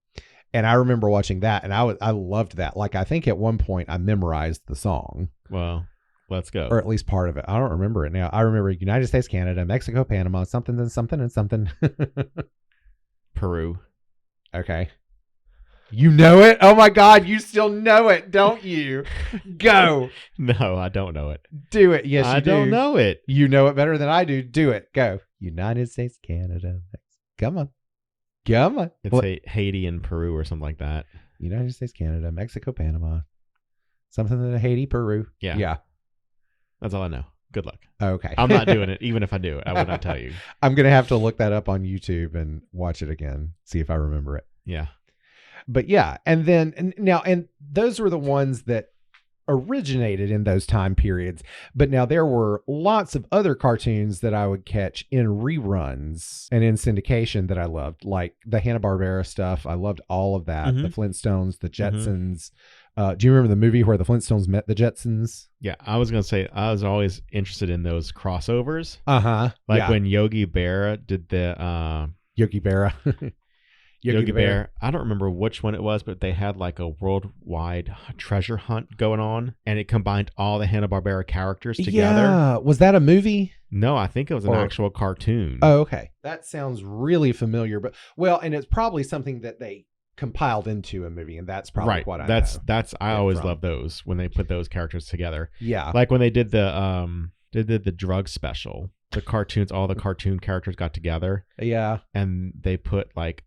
And I remember watching that, and I loved that. Like I think at one point I memorized the song. Well, let's go. Or at least part of it. I don't remember it now. I remember United States, Canada, Mexico, Panama, something and something and something. Peru. Okay. You know it? Oh my God, you still know it, don't you? Go. No, I don't know it. Do it. Yes, you do. I don't know it. You know it better than I do. Do it. Go. United States, Canada. Come on. Come on. It's Haiti and Peru or something like that. United States, Canada, Mexico, Panama. Something in Haiti, Peru. Yeah. Yeah. That's all I know. Good luck. Okay. I'm not doing it. Even if I do it, I would not tell you. I'm going to have to look that up on YouTube and watch it again. See if I remember it. Yeah. But yeah, and those were the ones that originated in those time periods. But now there were lots of other cartoons that I would catch in reruns and in syndication that I loved, like the Hanna-Barbera stuff. I loved all of that. Mhm. The Flintstones, the Jetsons. Do you remember the movie where the Flintstones met the Jetsons? Yeah, I was going to say, I was always interested in those crossovers. Uh-huh. Like when Yogi Berra did the... Yogi Berra. Yogi Bear. I don't remember which one it was, but they had like a worldwide treasure hunt going on, and it combined all the Hanna-Barbera characters together. Yeah. Was that a movie? No, I think it was an actual cartoon. Oh, okay. That sounds really familiar, but and it's probably something that they compiled into a movie, and that's probably right. what I know. That's I always from. love those when they put those characters together. Yeah. Like when they did the drug special, the cartoons, all the cartoon characters got together. Yeah. And they put like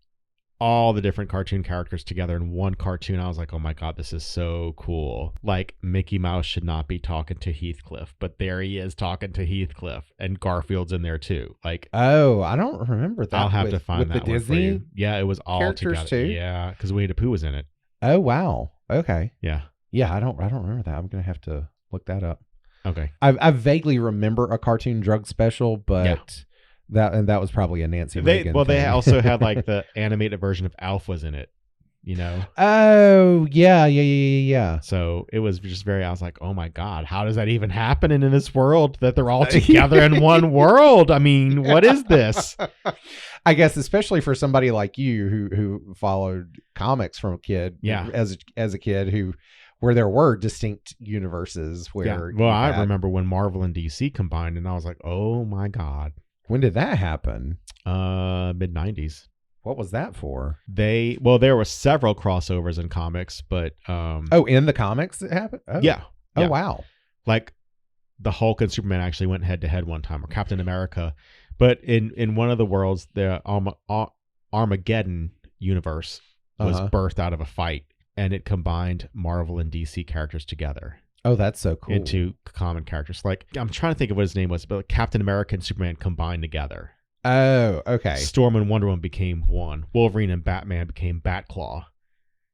all the different cartoon characters together in one cartoon. I was like, oh my God, this is so cool. Like Mickey Mouse should not be talking to Heathcliff, but there he is talking to Heathcliff, and Garfield's in there too. Like, oh, I don't remember that. I'll have to find that the one Disney for you. Yeah, it was all characters together. too? Yeah, because Winnie the Pooh was in it. Oh, wow. Okay. Yeah. Yeah, I don't remember that. I'm gonna have to look that up. Okay. I vaguely remember a cartoon drug special, but. Yeah. That was probably a Nancy Reagan thing. They also had like the animated version of Alf was in it, you know? Oh, yeah. So it was just I was like, oh my God, how does that even happen in this world that they're all together in one world? I mean, what is this? I guess especially for somebody like you who followed comics from a kid, as a kid where there were distinct universes where. Yeah. Well, I remember when Marvel and DC combined, and I was like, oh my God. When did that happen? Mid-90s. What was that for? There were several crossovers in comics, but in the comics it happened? Oh. Yeah. Oh, wow. Like the Hulk and Superman actually went head to head one time, or Captain America. But in one of the worlds, the Armageddon universe was birthed out of a fight, and it combined Marvel and DC characters together. Oh, that's so cool. Into common characters. Like, I'm trying to think of what his name was, but like Captain America and Superman combined together. Oh, okay. Storm and Wonder Woman became one. Wolverine and Batman became Batclaw.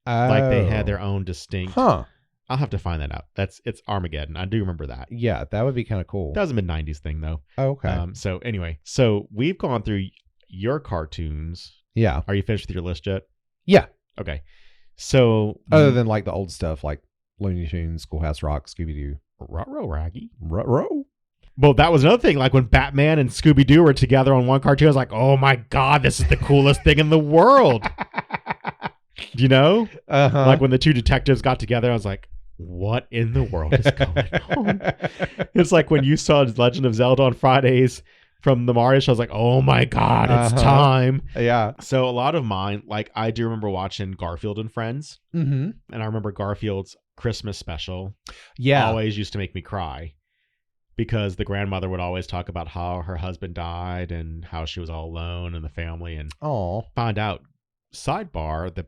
Oh. Like they had their own distinct. Huh. I'll have to find that out. It's Armageddon. I do remember that. Yeah, that would be kind of cool. That was a mid-90s thing, though. Oh, okay. So anyway, we've gone through your cartoons. Yeah. Are you finished with your list yet? Yeah. Okay. So other than like the old stuff, like Looney Tunes, Schoolhouse Rock, Scooby-Doo. Ruh-roh, Raggy. Ruh-roh. Well, that was another thing. Like when Batman and Scooby-Doo were together on one cartoon, I was like, oh my God, this is the coolest thing in the world. You know? Uh-huh. Like when the two detectives got together, I was like, what in the world is going on? It's like when you saw Legend of Zelda on Fridays from the Mario show, I was like, oh my God, it's time. Yeah. So a lot of mine, like I do remember watching Garfield and Friends. Mm-hmm. And I remember Garfield's Christmas special. Yeah. Always used to make me cry because the grandmother would always talk about how her husband died and how she was all alone in the family, and Oh. find out, sidebar, the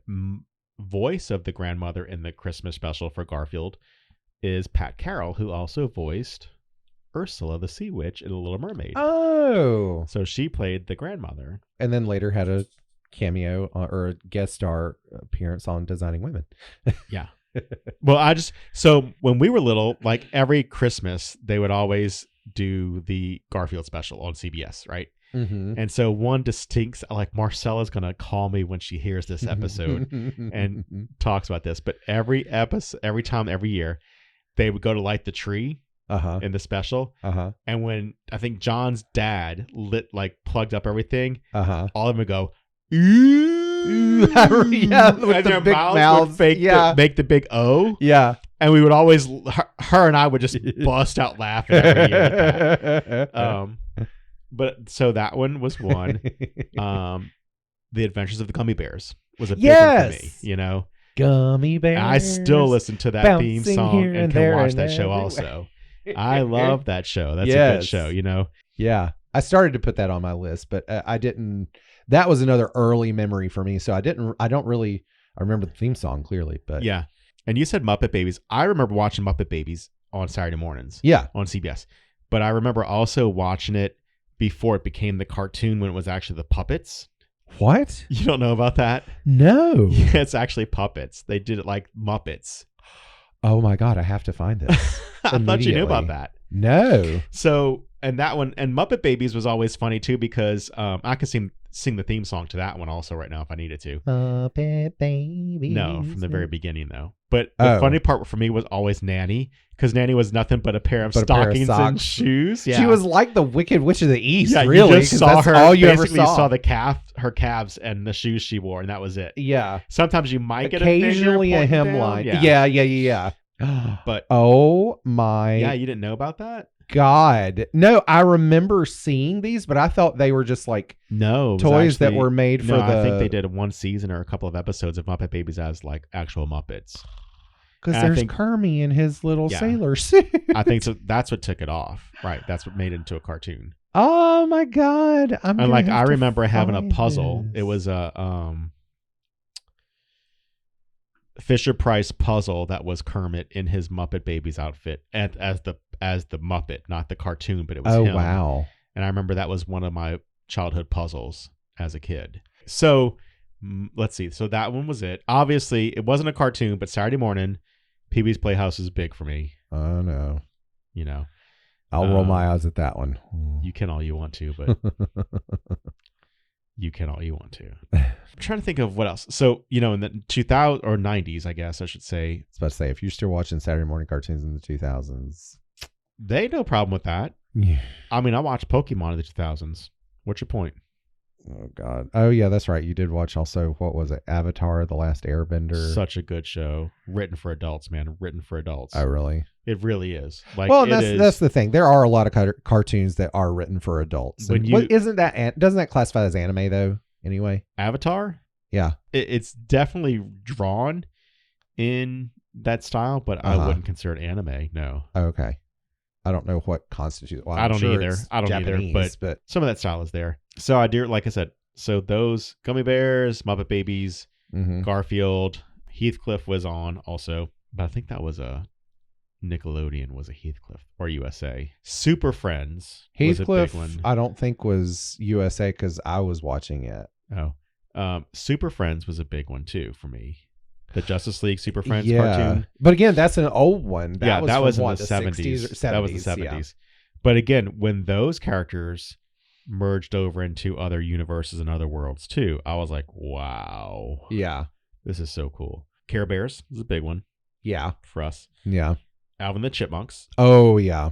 voice of the grandmother in the Christmas special for Garfield is Pat Carroll, who also voiced Ursula the Sea Witch in The Little Mermaid. Oh. So she played the grandmother. And then later had a cameo or a guest star appearance on Designing Women. Yeah. Well, so when we were little, like every Christmas, they would always do the Garfield special on CBS, right? Mm-hmm. And so one distinct, like Marcella's going to call me when she hears this episode and talks about this, but every episode, every year, they would go to light the tree in the special. And when I think John's dad plugged up everything, all of them would go, ooh, yeah, with and the their big mouths, make the big O. Yeah. And we would always, her and I would just bust out laughing every year at that. But so that one was one. The Adventures of the Gummy Bears was a big one for me, you know. Gummy Bears. And I still listen to that theme song and can watch that show everywhere. also. I love that show. That's a good show, you know. Yeah. I started to put that on my list, but I didn't. That was another early memory for me. So I remember the theme song clearly, but yeah. And you said Muppet Babies. I remember watching Muppet Babies on Saturday mornings. Yeah. On CBS. But I remember also watching it before it became the cartoon, when it was actually the puppets. What? You don't know about that? No. Yeah, it's actually puppets. They did it like Muppets. Oh my God, I have to find this. I thought you knew about that. No. So, and that one, and Muppet Babies was always funny too, because I could sing the theme song to that one also right now if I needed to. Muppet Babies. No, from the very beginning though. But the funny part for me was always Nanny, because Nanny was nothing but a pair of stockings and shoes. Yeah. She was like the Wicked Witch of the East, yeah, really. You just saw her. All you ever basically, you saw. saw her calves and the shoes she wore, and that was it. Yeah. Sometimes you might get occasionally a hemline. Yeah. But oh my. Yeah, you didn't know about that? God. No, I remember seeing these, but I thought they were just like toys that were made for I think they did one season or a couple of episodes of Muppet Babies as like actual Muppets. Because there's Kermie in his little sailor suit. I think so. That's what took it off. Right. That's what made it into a cartoon. Oh my God. I remember having a puzzle. It was a Fisher Price puzzle that was Kermit in his Muppet Babies outfit, and as the Muppet, not the cartoon, but it was him. Oh wow. And I remember that was one of my childhood puzzles as a kid. So let's see. So that one was it. Obviously, it wasn't a cartoon, but Saturday morning, Pee-wee's Playhouse is big for me. Oh no. You know. I'll roll my eyes at that one. You can all you want to, but you can all you want to. I'm trying to think of what else. So, you know, in the 2000s or 90s, I guess I should say. I was about to say, if you're still watching Saturday morning cartoons in the 2000s. They no problem with that. Yeah. I mean, I watched Pokemon in the 2000s. What's your point? Oh, God. Oh, yeah, that's right. You did watch also, what was it? Avatar, The Last Airbender. Such a good show. Written for adults, man. Written for adults. Oh, really? It really is. Like, well, that's the thing. There are a lot of cartoons that are written for adults. Doesn't that classify as anime, though, anyway? Avatar? Yeah. It's definitely drawn in that style, but I wouldn't consider it anime, no. Okay. I don't know what constitutes. Well, I don't either, but some of that style is there. So I do, like I said, so those Gummy Bears, Muppet Babies, Garfield, Heathcliff was on also, but I think that was a Nickelodeon was a Heathcliff or USA. Super Friends was a big one. I don't think was USA because I was watching it. Oh, Super Friends was a big one too for me. The Justice League Super Friends cartoon. But again, that's an old one. That was in the 70s. 70s. That was the 70s. Yeah. But again, when those characters merged over into other universes and other worlds too, I was like, wow. Yeah. This is so cool. Care Bears was a big one. Yeah. For us. Yeah. Alvin the Chipmunks. Oh, yeah.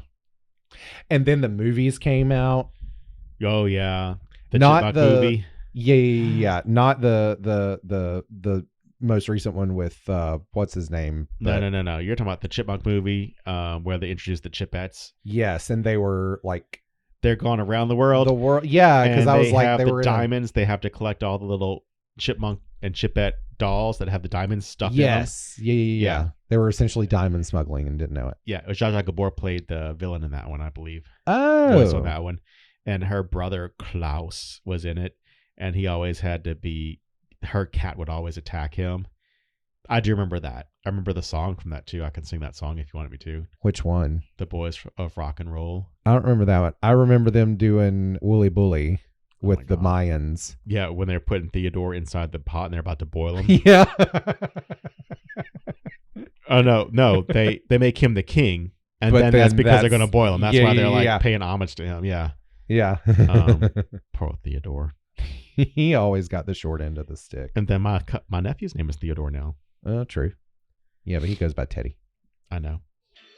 And then the movies came out. Oh, yeah. The Chipmunk movie. Yeah. Not the most recent one with what's his name? No. You're talking about the Chipmunk movie where they introduced the Chipettes. Yes, and they were like they're going around the world. Yeah, because I was like they were diamonds. They have to collect all the little chipmunk and chipette dolls that have the diamonds stuck in them. Yes. Yeah. They were essentially diamond smuggling and didn't know it. Yeah, Zsa Zsa Gabor played the villain in that one, I believe. Oh. Voice on that one. And her brother Klaus was in it, and he always had to be, her cat would always attack him. I do remember that. I remember the song from that too. I can sing that song if you wanted me to. Which one? The Boys of Rock and Roll. I don't remember that one. I remember them doing Wooly Bully with the God. Mayans. Yeah, when they're putting Theodore inside the pot and they're about to boil him. Yeah. Oh no, they make him the king, and then that's because they're going to boil him. That's why they're like paying homage to him. Yeah. Yeah. Poor Theodore. He always got the short end of the stick. And then my nephew's name is Theodore now. Oh, true. Yeah, but he goes by Teddy. I know.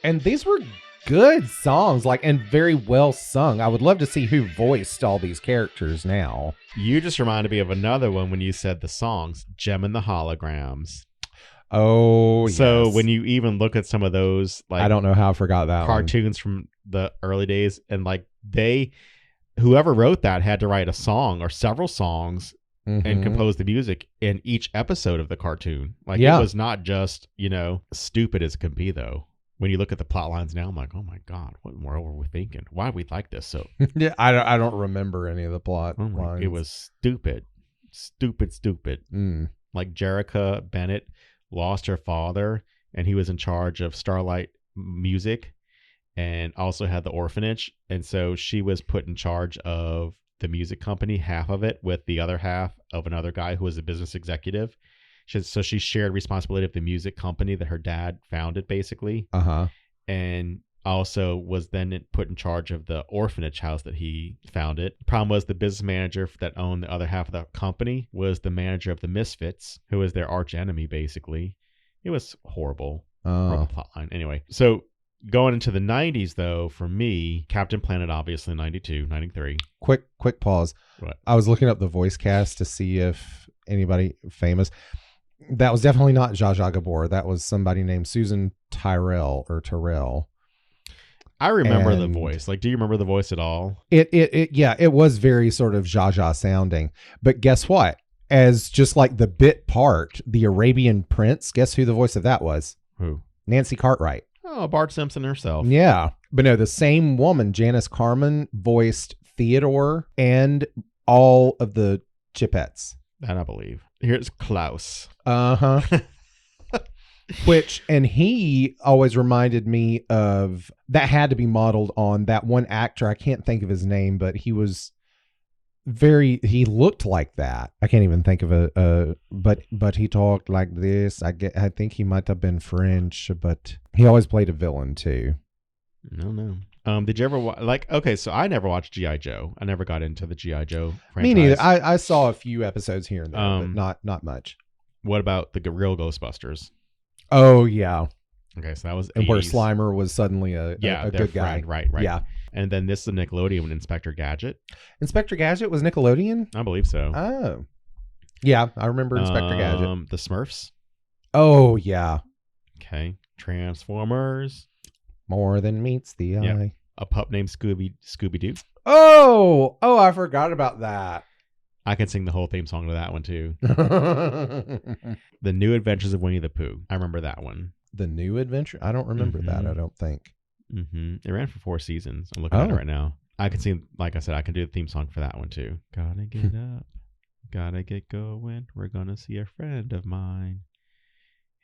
And these were good songs, and very well sung. I would love to see who voiced all these characters now. You just reminded me of another one when you said the songs, Gem and the Holograms. Oh, so yes. when you even look at some of those, I don't know how I forgot that cartoons from the early days, and whoever wrote that had to write a song or several songs and compose the music in each episode of the cartoon. It was not just, stupid as it can be, though. When you look at the plot lines now, I'm like, oh my God, what more were we thinking? Why we like this so? Yeah, I don't remember any of the plot lines. It was stupid. Like Jerrica Bennett lost her father, and he was in charge of Starlight Music and also had the orphanage. And so she was put in charge of the music company, half of it, with the other half of another guy who was a business executive. So she shared responsibility of the music company that her dad founded, basically. And also was then put in charge of the orphanage house that he founded. The problem was the business manager that owned the other half of the company was the manager of the Misfits, who was their arch enemy, basically. It was horrible. Horrible plotline. Anyway, so going into the 90s, though, for me, Captain Planet, obviously, 92, 93. Quick pause. What? I was looking up the voice cast to see if anybody famous. That was definitely not Zsa Zsa Gabor. That was somebody named Susan Tyrell. I remember the voice. Do you remember the voice at all? It was very sort of Zsa Zsa sounding. But guess what? As just like the bit part, the Arabian Prince, guess who the voice of that was? Who? Nancy Cartwright. Oh, Bart Simpson herself. Yeah. But no, the same woman, Janice Carmen, voiced Theodore and all of the Chipettes. That I believe. Here's Klaus. And he always reminded me of, that had to be modeled on that one actor. I can't think of his name, but he was he looked like that. I can't even think of but he talked like this. I think he might have been French, but he always played a villain too. No. Did you ever okay, so I never watched G.I. Joe. I never got into the G.I. Joe franchise. Me neither. I saw a few episodes here and there, but not much. What about the real Ghostbusters? Oh, yeah. Okay, so that was 80s. And where Slimer was suddenly a good guy. Right. Yeah. And then this is the Nickelodeon Inspector Gadget. Inspector Gadget was Nickelodeon? I believe so. Oh. Yeah, I remember Inspector Gadget. The Smurfs. Oh, yeah. Okay. Transformers. More than meets the eye. A pup named Scooby-Doo. Oh, I forgot about that. I can sing the whole theme song to that one too. The New Adventures of Winnie the Pooh. I remember that one. The New Adventure? I don't remember that, I don't think. It ran for 4 seasons. I'm looking at it right now. I can sing, like I said, I can do the theme song for that one too. Gotta get up. Gotta get going. We're gonna see a friend of mine.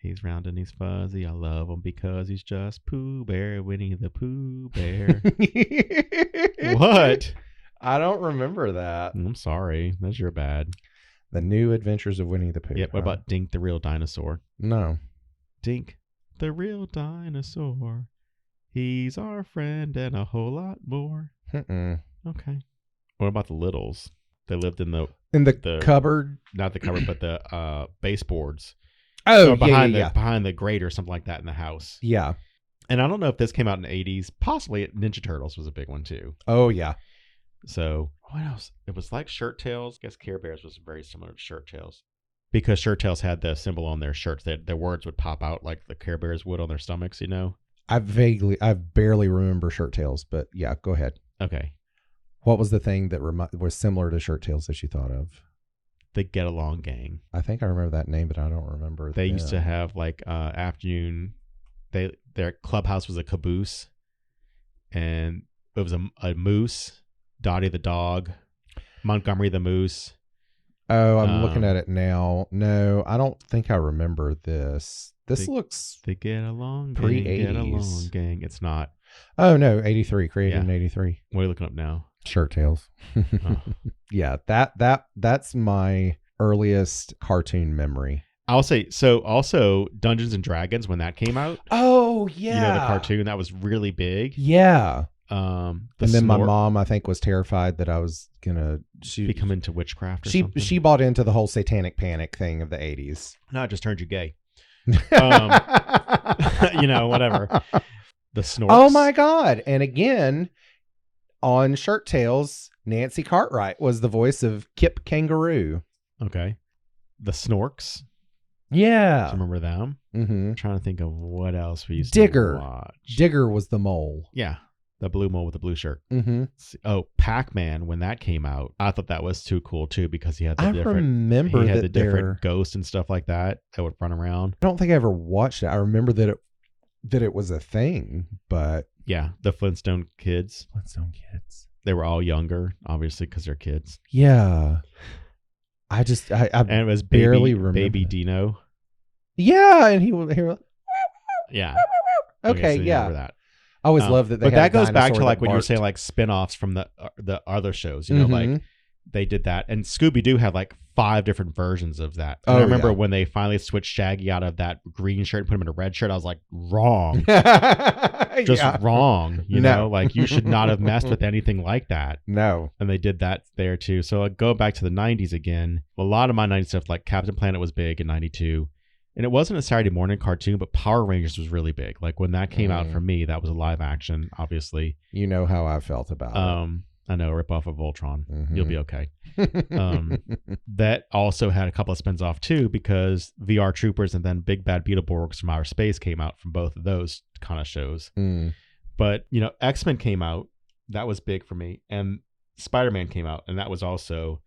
He's round and he's fuzzy. I love him because he's just Pooh Bear, Winnie the Pooh Bear. What? I don't remember that. I'm sorry. That's your bad. The New Adventures of Winnie the Pooh. Yeah. What about Dink the Real Dinosaur? No. Dink the Real Dinosaur. He's our friend and a whole lot more. Okay. What about the Littles? They lived in the cupboard. Not the cupboard, but the baseboards. Oh, behind the grate or something like that in the house. Yeah. And I don't know if this came out in the 80s. Possibly Ninja Turtles was a big one too. Oh, yeah. So what else? It was like Shirt Tails. I guess Care Bears was very similar to Shirt Tails. Because Shirt Tails had the symbol on their shirts. Their words would pop out like the Care Bears would on their stomachs, you know? I barely remember Shirt Tails, but yeah, go ahead. Okay. What was the thing that was similar to Shirt Tails that you thought of? the Get Along Gang. I think I remember that name, but I don't remember. They used to have like afternoon. Their clubhouse was a caboose, and it was a moose, Dottie the dog, Montgomery the moose. Oh, I'm looking at it now. No, I don't think I remember this. This looks the Get Along pre-80s. Gang. Get Along Gang. It's not. Oh no, 83, created in 83. What are you looking up now? Shirt Tails. Oh. Yeah, that's my earliest cartoon memory. I'll say so. Also, Dungeons and Dragons when that came out. Oh yeah, you know, the cartoon that was really big. Yeah. And then my mom, I think, was terrified that I was gonna become into witchcraft. Or something. She bought into the whole satanic panic thing of the 80s. No, it just turned you gay. You know, whatever. The Snorks. Oh my God! And again, on Shirt Tails, Nancy Cartwright was the voice of Kip Kangaroo. Okay. The Snorks. Yeah. Do you remember them? Mm-hmm. I'm trying to think of what else we used Digger. to watch. Digger was the mole. Yeah. The blue mole with the blue shirt. Mm-hmm. Oh, Pac-Man, when that came out, I thought that was too cool too because he had the different ghosts and stuff like that would run around. I don't think I ever watched it. I remember that it was a thing, but yeah, the Flintstone kids. They were all younger, obviously, because they're kids. Yeah. I and it was barely remember Baby Dino. Yeah, and he was yeah. Okay, so yeah. remember that. I always love that. But that goes back to like when you were saying like spin-offs from the other shows. You know, like they did that, and Scooby Doo had like 5 different versions of that. And I remember when they finally switched Shaggy out of that green shirt and put him in a red shirt. I was like, wrong, just wrong. You know, like you should not have messed with anything like that. No, and they did that there too. So go back to the '90s again. A lot of my '90s stuff, like Captain Planet, was big in '92. And it wasn't a Saturday morning cartoon, but Power Rangers was really big. Like when that came out for me, that was a live action, obviously. You know how I felt about it. I know, rip off of Voltron. You'll be okay. That also had a couple of spins off too, because VR Troopers and then Big Bad Beetleborgs from Outer Space came out from both of those kind of shows. But, you know, X-Men came out. That was big for me. And Spider-Man came out. And that was also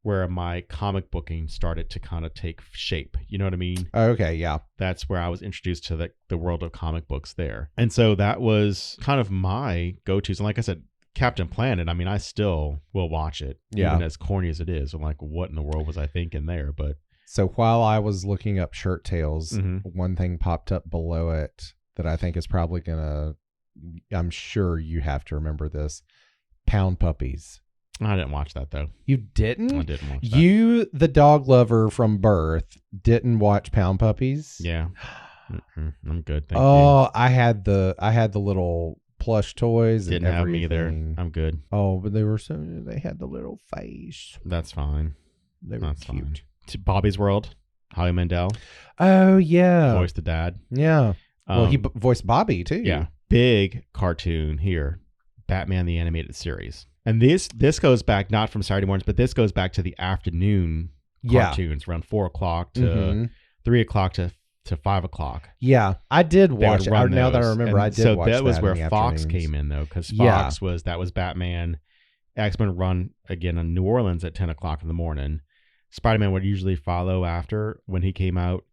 where my comic booking started to kind of take shape. You know what I mean? Okay, yeah. That's where I was introduced to the world of comic books there. And so that was kind of my go-tos. And like I said, Captain Planet, I mean, I still will watch it, even as corny as it is. I'm like, what in the world was I thinking there? But so while I was looking up Shirt Tails, one thing popped up below it that I think is probably I'm sure you have to remember this. Pound Puppies. I didn't watch that though. You didn't? I didn't watch that. You, the dog lover from birth, didn't watch Pound Puppies? Yeah. I'm good. Thank you. Oh, I had the little plush toys. Didn't and have me either. everything. I'm good. Oh, but they had the little face. That's fine. They were cute. Fine. To Bobby's World, Howie Mandel. Oh yeah. Voiced the dad. Yeah. Well, he voiced Bobby too. Yeah. Big cartoon here. Batman the Animated Series. And this goes back not from Saturday mornings, but this goes back to the afternoon cartoons around 4 o'clock to 3 o'clock to 5 o'clock. Yeah, I did watch it. Now that I remember, I did watch that. So that was where Fox came in, though, because Fox was Batman. X-Men run again in New Orleans at 10 o'clock in the morning. Spider-Man would usually follow after when he came out.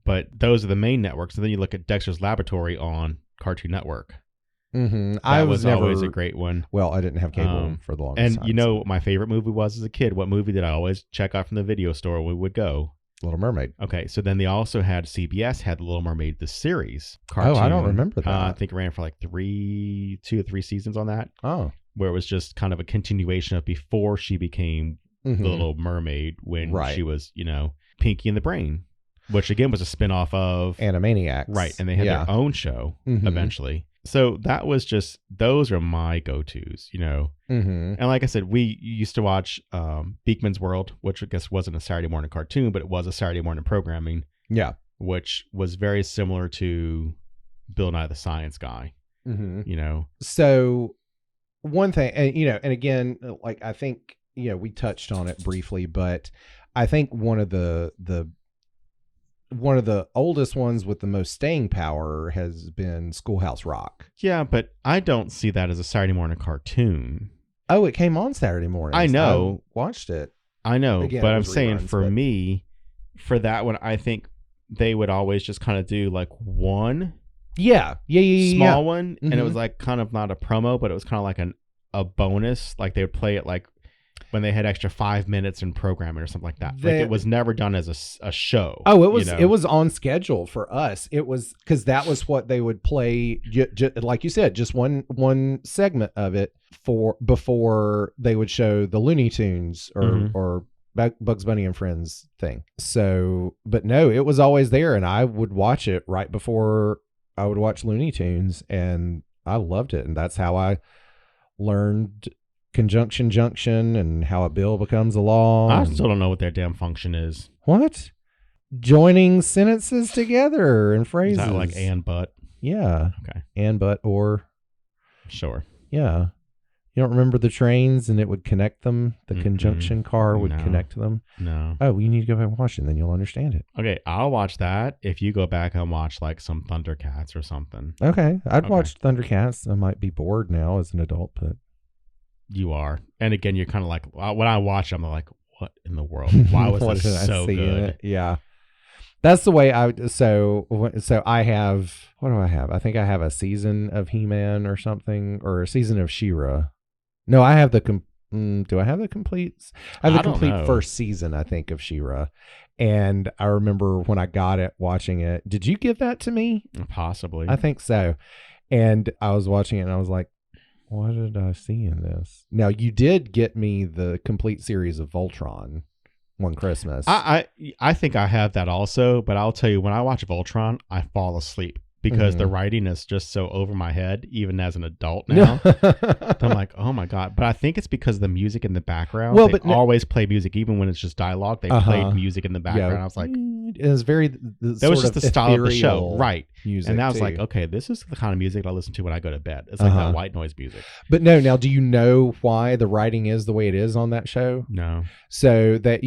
But those are the main networks. And then you look at Dexter's Laboratory on Cartoon Network. That was always a great one. Well, I didn't have cable for the longest time. And you know what my favorite movie was as a kid? What movie did I always check out from the video store when we would go? Little Mermaid. Okay, so then they also had CBS had The Little Mermaid, the series cartoon. Oh, I don't remember that. I think it ran for like 2 or 3 seasons on that. Oh. Where it was just kind of a continuation of before she became the Little Mermaid when she was, you know, Pinky and the Brain, which again was a spinoff of Animaniacs. Right, and they had their own show eventually. So that was just, those are my go-tos, you know. And like I said, we used to watch Beakman's World, which I guess wasn't a Saturday morning cartoon, but it was a Saturday morning programming. Yeah. Which was very similar to Bill Nye the Science Guy, you know. So one thing, and, you know, and again, like I think, you know, we touched on it briefly, but I think one of the oldest ones with the most staying power has been Schoolhouse Rock. Yeah, but I don't see that as a Saturday morning cartoon. Oh, it came on Saturday morning. I know. I watched it. I know, Again, but it I'm was saying reruns, for but- me, for that one, I think they would always just kind of do like one Yeah. small one, and it was Mhm. like kind of not a promo, but it was kind of like a bonus. Like they would play it like when they had extra 5 minutes in programming or something like that. Like it was never done as a show. Oh, it was you know? it was on schedule for us. It was because that was what they would play. Like you said, just one segment of it for before they would show the Looney Tunes Mhm. or Bugs Bunny and Friends thing. So, but no, it was always there, and I would watch it right before I would watch Looney Tunes, and I loved it, and that's how I learned conjunction junction and how a bill becomes a law. I and- still don't know what their damn function is. What? Joining sentences together and Is phrases. that like and but? Yeah. Okay. And but or. Sure. Yeah. You don't remember the trains and it would connect them? The Mm-mm. conjunction car would No. connect them? No. Oh, well, you need to go back and watch it, and then you'll understand it. Okay, I'll watch that if you go back and watch like some Thundercats or something. Okay. I'd Okay. watch Thundercats. I might be bored now as an adult, but. You are. And again, you're kind of like, when I watch them, I'm like, what in the world? Why was What this did I so see in good? it? Yeah. That's the way I would. So I have, what do I have? I think I have a season of He-Man or something, or a season of She-Ra. No, I have the, do I have the complete? I have the I don't complete know. first season, I think, of She-Ra. And I remember when I got it, watching it. Did you give that to me? Possibly. I think so. And I was watching it and I was like, what did I see in this? Now, you did get me the complete series of Voltron one Christmas. I think I have that also, but I'll tell you, when I watch Voltron, I fall asleep because the writing is just so over my head, even as an adult now. I'm like, oh my God. But I think it's because of the music in the background. Well, they but always play music, even when it's just dialogue. They played music in the background. I was like, it was very, that was just the style of the show. Right. Music And I was too. like, okay, this is the kind of music I listen to when I go to bed. It's like that white noise music. But no, now, do you know why the writing is the way it is on that show? No. So that,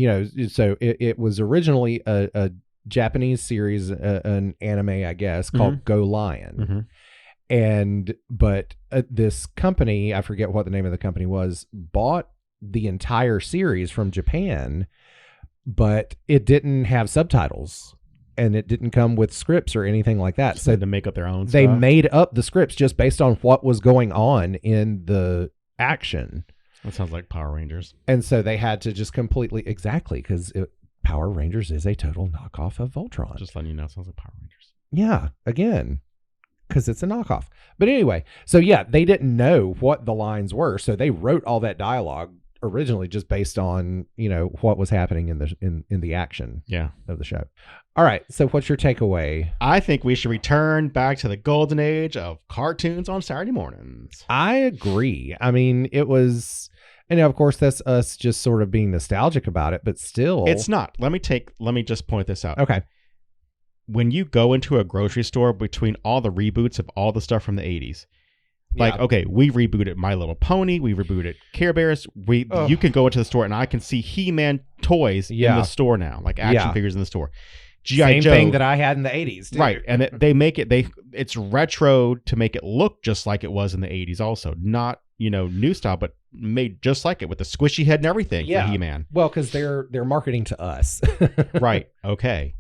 so it was originally a Japanese series, an anime, I guess, called Go Lion. But this company, I forget what the name of the company was, bought the entire series from Japan, but it didn't have subtitles and it didn't come with scripts or anything like that. So to make up their own they stuff. made up the scripts just based on what was going on in the action. That sounds like Power Rangers. And so they had to just completely, exactly, because Power Rangers is a total knockoff of Voltron. Just letting you know, it sounds like Power Rangers. Yeah, again, because it's a knockoff. But anyway, so yeah, they didn't know what the lines were, so they wrote all that dialogue originally just based on what was happening in the action of the show. All right, so what's your takeaway? I think we should return back to the golden age of cartoons on Saturday mornings. I agree. I mean, it was, and of course that's us just sort of being nostalgic about it, but still, It's not. Let me just point this out. okay. When you go into a grocery store, between all the reboots of all the stuff from the 80s, like, Yeah. okay, we rebooted My Little Pony, we rebooted Care Bears. You can go into the store and I can see He-Man toys in the store now, like action figures in the store. G.I. Same Joe, thing that I had in the 80s, too. right? And they make it's retro to make it look just like it was in the 80s, also not new style, but made just like it with the squishy head and everything for He-Man. Well, because they're marketing to us, Right? Okay,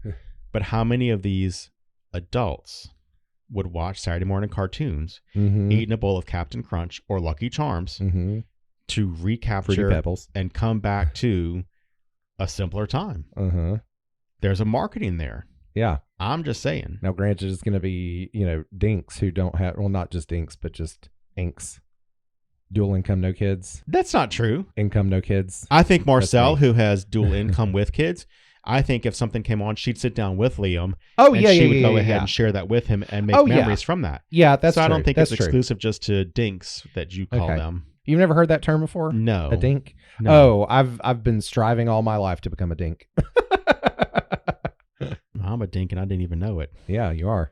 but how many of these adults would watch Saturday morning cartoons, eating a bowl of Captain Crunch or Lucky Charms to Fruity recapture Pebbles, and come back to a simpler time? There's a marketing there. Yeah. I'm just saying. Now, granted, it's going to be, dinks who don't have, well, not just dinks, but just inks. Dual income, no kids. That's not true. Income, no kids. I think Marcel, me. who has dual income with kids, I think if something came on, she'd sit down with Liam. Oh, and yeah, she yeah, would yeah, go yeah, ahead yeah. and share that with him and make Oh, yeah. memories from that. Yeah, that's so true. I don't think that's it's true. exclusive just to dinks that you call Okay. them. You've never heard that term before? No. A dink? No. Oh, I've been striving all my life to become a dink. I'm a dink and I didn't even know it. Yeah, you are.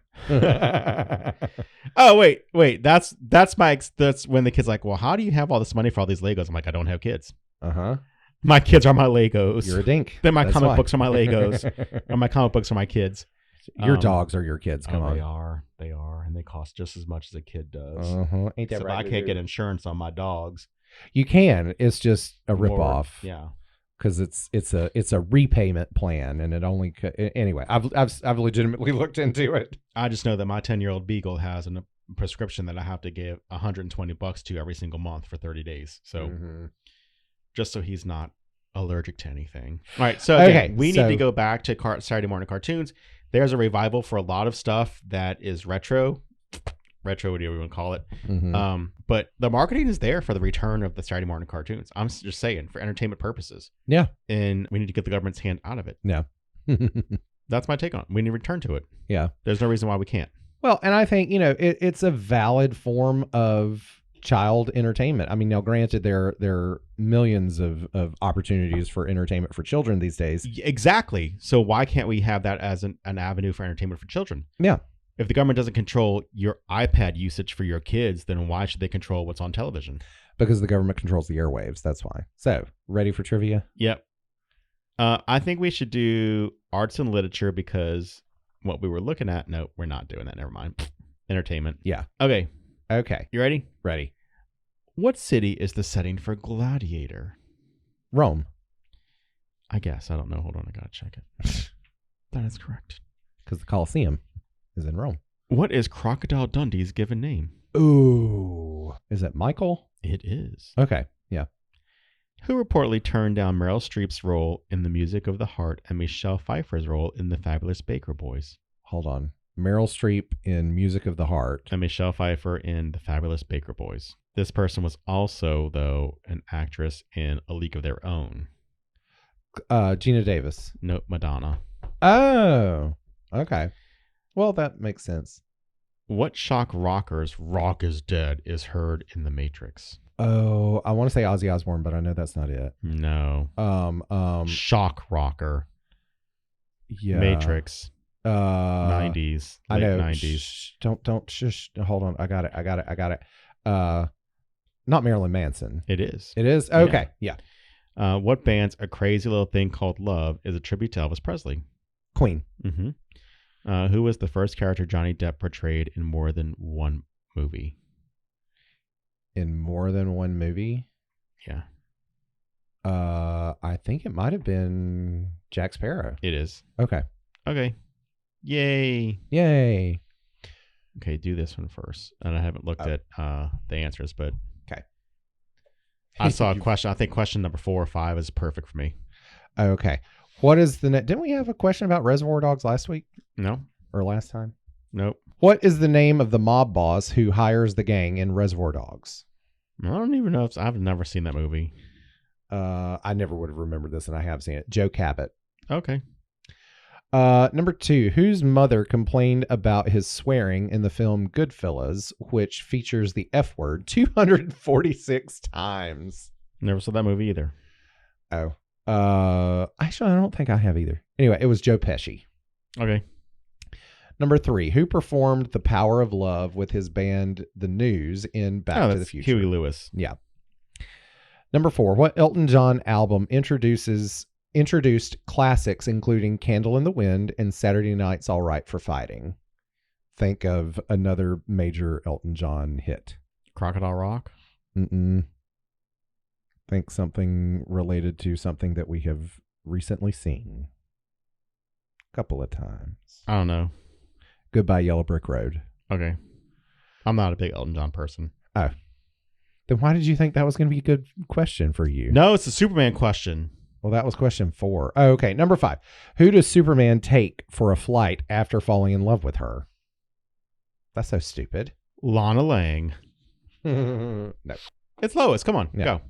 Oh, wait. That's when the kid's like, well, how do you have all this money for all these Legos? I'm like, I don't have kids. Uh-huh. My kids are my Legos. You're a dink. Then my That's comic why. books are my Legos. Or my comic books are my kids. Your dogs are your kids. Come on. They are. And they cost just as much as a kid does. Uh-huh. Ain't that So right? I can't get insurance on my dogs. You can. It's just a ripoff. Yeah. because it's a repayment plan, and it only anyway. I've legitimately looked into it. I just know that my 10-year-old beagle has a prescription that I have to give $120 to every single month for 30 days. So just so he's not allergic to anything. All right. So again, we need to go back to Saturday morning cartoons. There's a revival for a lot of stuff that is retro, whatever you want to call it. But the marketing is there for the return of the Saturday morning cartoons. I'm just saying, for entertainment purposes. Yeah. And we need to get the government's hand out of it. Yeah. That's my take on it. We need to return to it. Yeah. There's no reason why we can't. Well, and I think, it's a valid form of child entertainment. I mean, now granted, there are millions of opportunities for entertainment for children these days. Exactly. So why can't we have that as an avenue for entertainment for children? Yeah. If the government doesn't control your iPad usage for your kids, then why should they control what's on television? Because the government controls the airwaves. That's why. So, ready for trivia? Yep. I think we should do arts and literature because what we were looking at, no, we're not doing that. Never mind. Entertainment. Yeah. Okay. You ready? Ready. What city is the setting for Gladiator? Rome. I guess. I don't know. Hold on. I got to check it. That is correct. Because the Colosseum is in Rome. What is Crocodile Dundee's given name? Ooh. Is it Michael? It is. Okay. Yeah. Who reportedly turned down Meryl Streep's role in The Music of the Heart and Michelle Pfeiffer's role in The Fabulous Baker Boys? Hold on. Meryl Streep in Music of the Heart. And Michelle Pfeiffer in The Fabulous Baker Boys. This person was also, though, an actress in A League of Their Own. Gina Davis. Nope, Madonna. Oh, okay. Well, that makes sense. What shock rocker's "Rock is Dead" is heard in The Matrix? Oh, I want to say Ozzy Osbourne, but I know that's not it. No. Shock rocker. Yeah. Matrix. 90s. Late I know. 90s. Don't shush. Hold on. I got it. Not Marilyn Manson. It is. It is? Okay. Yeah. What band's A Crazy Little Thing Called Love is a tribute to Elvis Presley? Queen. Who was the first character Johnny Depp portrayed in more than one movie? In more than one movie? Yeah. I think it might have been Jack Sparrow. It is. Okay. Yay. Okay, do this one first. And I haven't looked at the answers, but okay. I saw a question. I think question number 4 or 5 is perfect for me. Okay. What is the didn't we have a question about Reservoir Dogs last week? No. Or last time? Nope. What is the name of the mob boss who hires the gang in Reservoir Dogs? I don't even know if I've never seen that movie. I never would have remembered this, and I have seen it. Joe Cabot. Okay. Number 2, whose mother complained about his swearing in the film Goodfellas, which features the F word 246 times. Never saw that movie either. Oh. Actually, I don't think I have either. Anyway, it was Joe Pesci. Okay. Number 3, who performed The Power of Love with his band The News in Back to the Future? Huey Lewis. Yeah. Number 4, what Elton John album introduced classics including Candle in the Wind and Saturday Night's All Right for Fighting? Think of another major Elton John hit. Crocodile Rock? Think something related to something that we have recently seen. A couple of times. I don't know. Goodbye Yellow Brick Road. Okay. I'm not a big Elton John person. Oh. Then why did you think that was going to be a good question for you? No, it's a Superman question. Well, that was question 4. Oh, okay. Number 5. Who does Superman take for a flight after falling in love with her? That's so stupid. Lana Lang. No. It's Lois. Come on. Yeah. Go.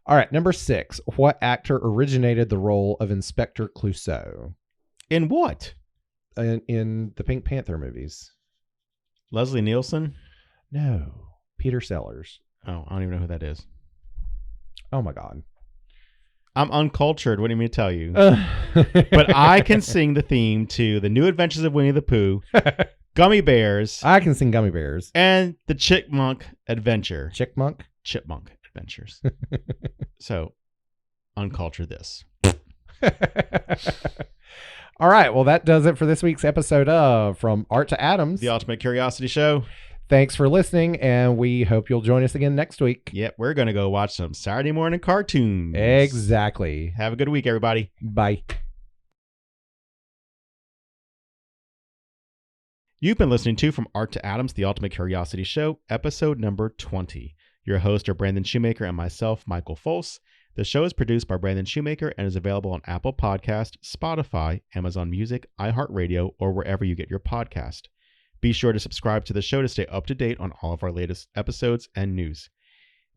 All right. Number 6. What actor originated the role of Inspector Clouseau? In what? In the Pink Panther movies. Leslie Nielsen? No. Peter Sellers. Oh, I don't even know who that is. Oh, my God. I'm uncultured. What do you mean to tell you? But I can sing the theme to The New Adventures of Winnie the Pooh, Gummy Bears. I can sing Gummy Bears. And the Chipmunk Adventure. Chipmunk Adventures. So, uncultured this. All right. Well, that does it for this week's episode of From Art to Atoms, The Ultimate Curiosity Show. Thanks for listening, and we hope you'll join us again next week. Yep, we're going to go watch some Saturday morning cartoons. Exactly. Have a good week, everybody. Bye. You've been listening to From Art to Atoms, the Ultimate Curiosity Show, episode number 20. Your hosts are Brandon Shoemaker and myself, Michael Fols. The show is produced by Brandon Shoemaker and is available on Apple Podcast, Spotify, Amazon Music, iHeartRadio, or wherever you get your podcast. Be sure to subscribe to the show to stay up to date on all of our latest episodes and news.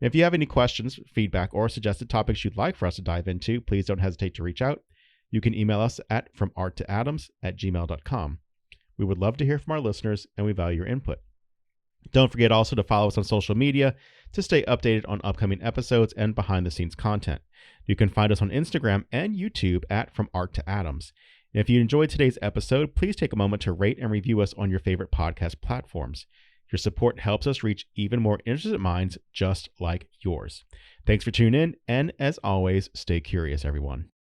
And if you have any questions, feedback, or suggested topics you'd like for us to dive into, please don't hesitate to reach out. You can email us at FromArtToAtoms@gmail.com. We would love to hear from our listeners, and we value your input. Don't forget also to follow us on social media to stay updated on upcoming episodes and behind-the-scenes content. You can find us on Instagram and YouTube at From Art to Atoms. And if you enjoyed today's episode, please take a moment to rate and review us on your favorite podcast platforms. Your support helps us reach even more interested minds just like yours. Thanks for tuning in, and as always, stay curious, everyone.